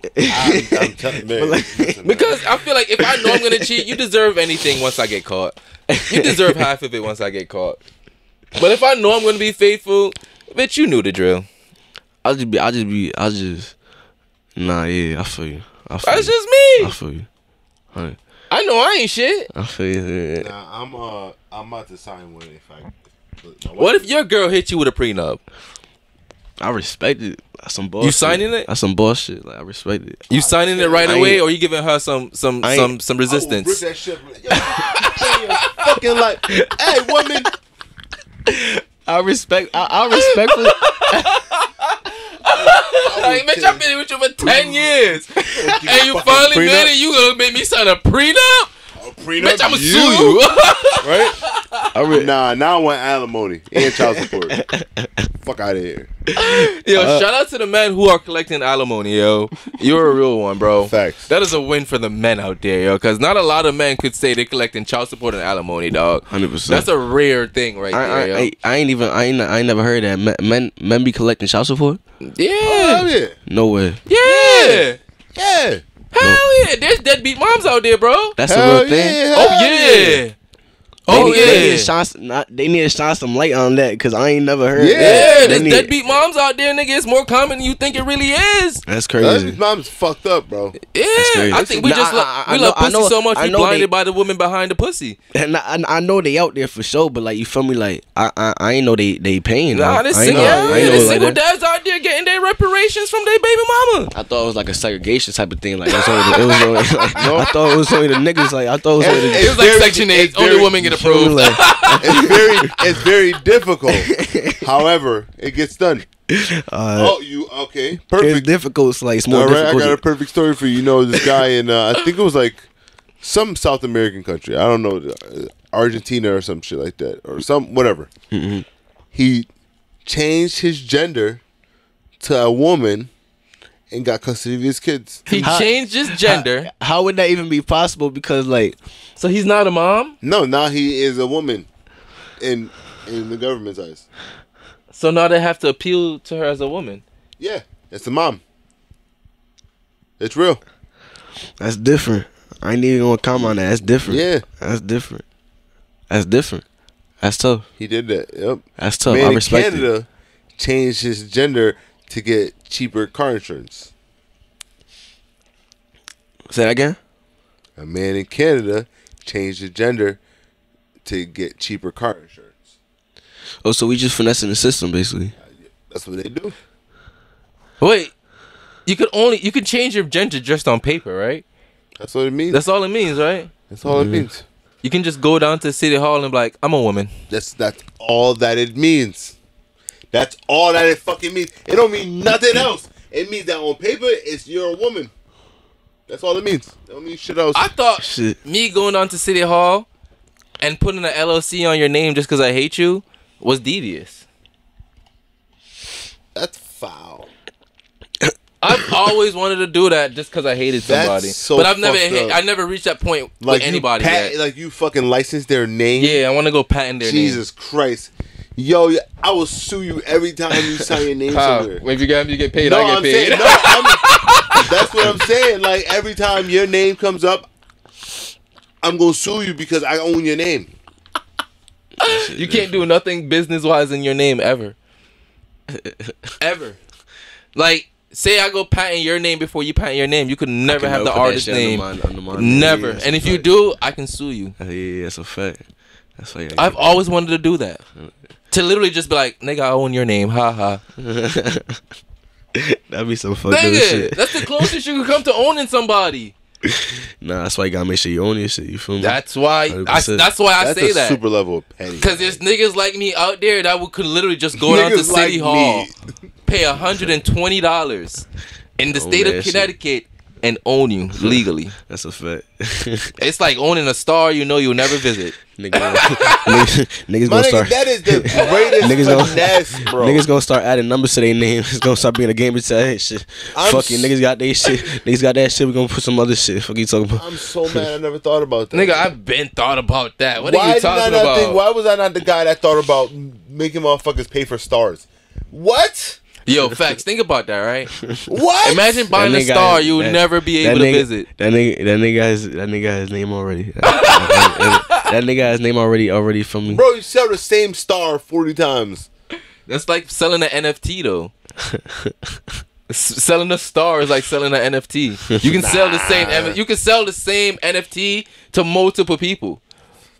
C: I'm telling you, man.
A: Because I feel like if I know I'm gonna cheat, you deserve anything once I get caught. You deserve half of it once I get caught. But if I know I'm gonna be faithful, bitch, you knew the drill.
B: I'll just nah, yeah, I feel you.
A: That's just me.
B: I feel you. Honey.
A: I know I ain't shit.
B: I feel you. Yeah.
C: Nah, I'm about to sign one if I.
A: What if your girl hit you with a prenup?
B: I respect it. That's some bullshit.
A: You signing it?
B: That's some bullshit. Like I respect it.
A: You signing it right away, or you giving her some resistance?
C: I will rip that shit. Yo, fucking like, hey, woman.
B: I respect it.
A: Like, bitch, I've been with you for 10 years, and you finally made it. You gonna make me sign a prenup? Bitch, I'ma sue you.
C: Right? Nah, now I want alimony and child support. Fuck out of here.
A: Yo, shout out to the men who are collecting alimony, yo. You're a real one, bro.
C: Facts.
A: That is a win for the men out there, yo. Because not a lot of men could say they're collecting child support and alimony, dog.
B: 100%.
A: That's a rare thing right there, yo.
B: I ain't never heard that. Men be collecting child support?
A: Yeah.
C: Oh, yeah.
B: No way.
A: Yeah.
C: Yeah.
A: Hell yeah. There's deadbeat moms out there, bro.
B: That's a
C: Hell
B: real thing.
C: yeah.
A: Oh, yeah.
B: They need to shine some light on that because I ain't never heard.
A: Yeah, there's deadbeat moms out there, nigga. It's more common than you think it really is.
B: That's crazy.
C: His mom's fucked up, bro.
A: Yeah, I think we just love pussy so much we blinded by the woman behind the pussy.
B: And I know they out there for sure, but like you feel me, like I ain't know they paying.
A: Nah, there's single dads out there getting their reparations from their baby mama.
B: I thought it was like a segregation type of thing. Like I thought it was only the niggas. Like I thought
A: it was like Section 8. Only women get approved.
B: Like,
C: it's very difficult. However, it gets done. Okay, perfect.
B: It's difficult. Like it's more
C: all right,
B: difficult.
C: I got a perfect story for you. You know, this guy in I think it was like some South American country. I don't know, Argentina or some shit like that, or some whatever.
B: Mm-hmm.
C: He changed his gender to a woman and got custody of his kids.
A: He changed his gender.
B: How would that even be possible? Because like,
A: so he's not a mom?
C: No, now he is a woman in the government's eyes.
A: So now they have to appeal to her as a woman.
C: Yeah, it's a mom. It's real.
B: That's different. I ain't even gonna comment on that. That's different.
C: Yeah,
B: that's different. That's different. That's tough.
C: He did that. Yep.
B: That's tough.
C: Man
B: I respect
C: in Canada changed his gender to get cheaper car insurance.
B: Say that again?
C: A man in Canada changed his gender to get cheaper car insurance.
B: Oh, so we just finessing the system, basically.
C: That's what they do.
A: Wait, you could change your gender just on paper, right?
C: That's what it means.
A: That's all it means, right?
C: That's all it means.
A: You can just go down to City Hall and be like, I'm a woman.
C: That's all that it means. That's all that it fucking means. It don't mean nothing else. It means that on paper, you're a woman. That's all it means. It don't mean shit else.
A: I thought me going down to City Hall and putting an LLC on your name just because I hate you was devious.
C: That's foul.
A: I've always wanted to do that just because I hated somebody. But I never reached that point like with anybody yet.
C: Like you fucking license their name?
A: Yeah, I want to go patent their name.
C: Jesus Christ. Yo, I will sue you every time you sign your name somewhere.
A: If you get paid, I get paid.
C: That's what I'm saying. Like every time your name comes up, I'm gonna sue you because I own your name.
A: You can't do nothing business-wise in your name ever. Ever. Like, say I go patent your name before you patent your name. You could never have the artist name. Never.
B: Yeah,
A: and if you do, I can sue you.
B: Yeah, that's a fact. That's like
A: I've always wanted to do that. to literally just be like, nigga, I own your name, haha.
B: That'd be some fucked up shit.
A: That's the closest you can come to owning somebody.
B: Nah, that's why you gotta make sure you own your shit. You feel me?
A: That's why. That's why I
C: That's
A: say
C: a
A: that.
C: super level of petty.
A: Because there's niggas like me out there that could literally just go down to
C: Niggas
A: City
C: like
A: Hall,
C: me.
A: pay $120 in the
B: Own
A: state
B: that
A: of
B: shit.
A: Connecticut, and own you legally.
B: That's a fact.
A: It's like owning a star you know you'll never visit.
B: Niggas
C: My
B: gonna
C: nigga,
B: start.
C: that is the greatest finesse, bro.
B: Niggas gonna start adding numbers to their names. It's gonna start being a game to say, hey, shit. Fuck you, niggas got their shit. Niggas got that shit. We gonna put some other shit. Fuck you talking about?
C: I'm so mad I never thought about that.
A: Nigga, I've been thought about that. What
C: why
A: are you talking
C: did I not
A: about?
C: Think, why was I not the guy that thought about making motherfuckers pay for stars? What?
A: Yo, facts. Think about that, right?
C: What?
A: Imagine buying a star you will never be able to visit.
B: That nigga has his name already. That nigga has his name already from me.
C: Bro, you sell the same star 40 times.
A: That's like selling an NFT though. Selling a star is like selling an NFT. You can sell the same. You can sell the same NFT to multiple people.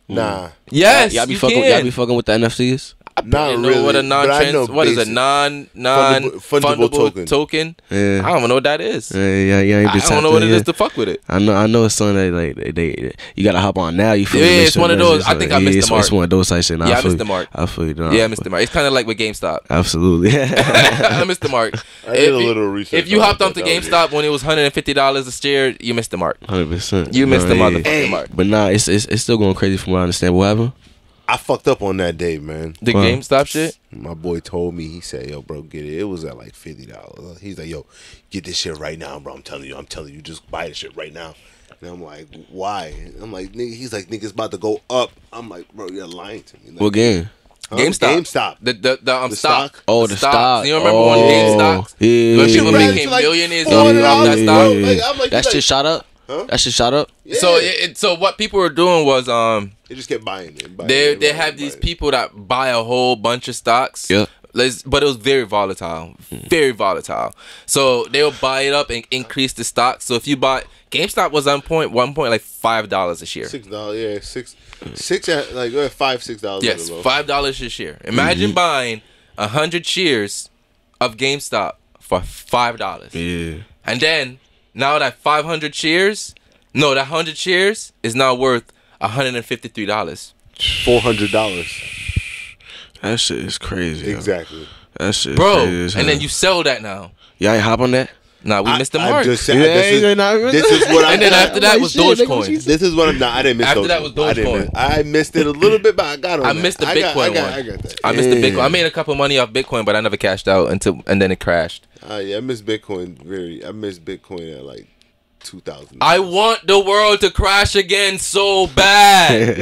C: Nah.
A: Yes,
B: y'all be
A: you
B: fucking.
A: can.
B: Y'all be fucking with the NFTs.
C: Not
A: You know
C: really.
A: what a
C: but I know
A: what is a
C: basic.
A: non-fungible token?
B: Yeah.
A: I don't even know what that is.
B: Yeah.
A: I don't know what it is to fuck with it.
B: I know it's something that like they you gotta hop on now. You feel me?
A: Yeah,
B: Make
A: it's
B: sure
A: one of
B: that
A: those.
B: it's
A: I think I missed the mark.
B: It's one of those type shit. Nah,
A: Yeah, I
B: feel
A: missed the
B: you.
A: mark.
B: I feel you. Nah,
A: Yeah, I missed the mark. It's kind of like with GameStop.
B: Absolutely.
A: I missed the mark.
C: I did a little research.
A: If you
C: on
A: hopped
C: that,
A: onto
C: that was
A: GameStop when it was $150 a share, you missed the mark.
B: 100%.
A: You missed the
B: Nah,
A: motherfucking mark.
B: But nah, it's still going crazy from what I understand. What happened?
C: I fucked up on that day, man.
A: The
B: Wow.
A: GameStop shit?
C: My boy told me, he said, yo, bro, get it. It was at like $50. He's like, yo, get this shit right now, bro. I'm telling you, just buy this shit right now. And I'm like, why? I'm like, nigga, he's like, nigga's about to go up. I'm like, bro, you're lying to me. Like,
B: What game?
C: huh?
A: GameStop. The
C: The
A: stock.
B: Oh, the stock.
A: You remember when GameStop?
B: Yeah.
A: When people
C: Right,
A: became
C: like
A: millionaires
C: $400,
A: off that
C: bro.
A: stock?
C: Like, I'm like,
B: That
C: he's
B: shit
C: like,
B: shot up.
C: Huh?
B: That shit shot up.
C: Yeah.
A: So what people were doing was
C: They just kept buying it.
A: they have these people that buy a whole bunch of stocks.
B: Yeah.
A: But it was very volatile. Very volatile. So they'll buy it up and increase the stock. So if you bought GameStop was on one point like $5 a share.
C: $6, yeah, six at like $5-6.
A: Yes,
C: $5.
A: $5 a share. Imagine buying 100 shares of GameStop for $5.
B: Yeah.
A: And then now that 100 shares is now worth $153.
C: $400.
B: That shit is crazy. yo.
C: Exactly.
B: That shit is
A: Bro,
B: crazy. as
A: and
B: hell.
A: then you sell that now.
B: Y'all ain't hop on that?
A: Nah, we missed the
C: I'm
A: mark.
C: just saying,
B: Yeah,
C: this is what I.
A: And then after that was Dogecoin.
C: This is what I'm not. I didn't miss.
A: After that was
C: Dogecoin.
A: Dogecoin.
C: I missed it a little bit, but I got on
A: I
C: that.
A: missed the
C: I
A: Bitcoin one.
C: I got that.
A: I missed the
B: Yeah.
A: Bitcoin. I made a couple money off Bitcoin, but I never cashed out and then it crashed.
C: Yeah, I missed Bitcoin. I missed Bitcoin at like 2000.
A: I want the world to crash again so bad.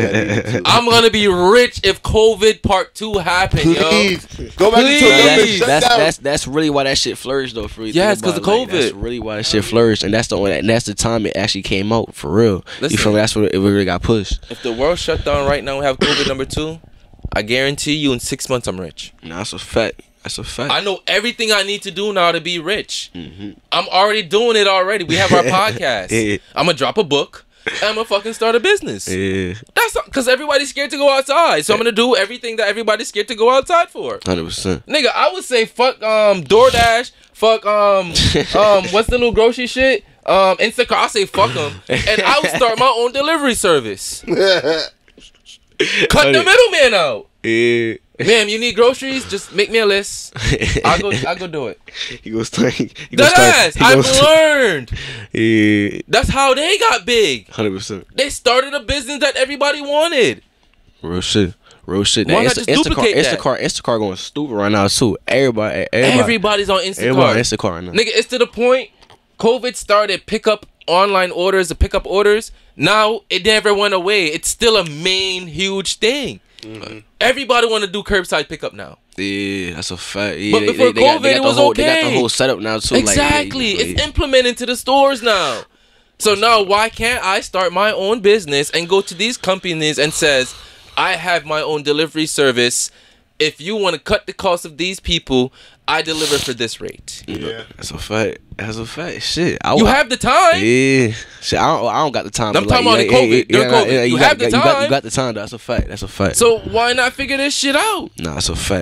C: Yeah,
A: I'm gonna be rich if COVID part 2 happens, yo.
C: please go back
A: Please.
C: to government shutdown.
B: That's really why that shit flourished though. For you
A: Yes,
B: think
A: 'cause
B: about
A: of
B: it, like,
A: COVID.
B: that's really why that shit flourished, and that's the time it actually came out for real.
A: Listen.
B: You feel me? That's what it really got pushed.
A: If the world shut down right now and have COVID number 2, I guarantee you in 6 months I'm rich.
B: Nah, that's a fact. That's a fact.
A: I know everything I need to do now to be rich. I'm already doing it already. We have our podcast.
B: Yeah.
A: I'm gonna drop a book. And I'm gonna fucking start a business.
B: Yeah,
A: That's because everybody's scared to go outside. So I'm gonna do everything that everybody's scared to go outside for.
B: 100%.
A: Nigga, I would say fuck DoorDash, fuck what's the little grocery shit? Instacart. I say fuck them, and I would start my own delivery service. Cut the middleman out.
B: Yeah.
A: Ma'am, you need groceries? Just make me a list. I'll go do it.
B: He gonna start.
A: That ass. I've learned.
B: Yeah.
A: That's how they got big.
B: 100%.
A: They started a business that everybody wanted.
B: Real shit. Real shit.
A: Why
B: Now,
A: not just duplicate that?
B: Instacart going stupid right now too. Everybody's
A: Everybody's on Instacart.
B: Everybody on Instacart right now.
A: Nigga, it's to the point COVID started online orders, the pickup orders. Now it never went away. It's still a main huge thing. Everybody want to do curbside pickup now.
B: Yeah, that's a fact. Yeah,
A: But before COVID, it was
B: They got the
A: okay.
B: whole setup now too.
A: Exactly.
B: Like,
A: It's implemented to the stores now. So now why can't I start my own business and go to these companies and says, I have my own delivery service. If you want to cut the cost of these people, I deliver for this rate.
C: Yeah.
B: That's a fact. That's a fact. Shit.
A: You have the time.
B: Yeah. Shit, I don't got the time.
A: I'm talking about the COVID. During COVID. You have the time.
B: You got the time. That's a fact. That's a fact.
A: So why not figure this shit out?
B: Nah, it's a fact.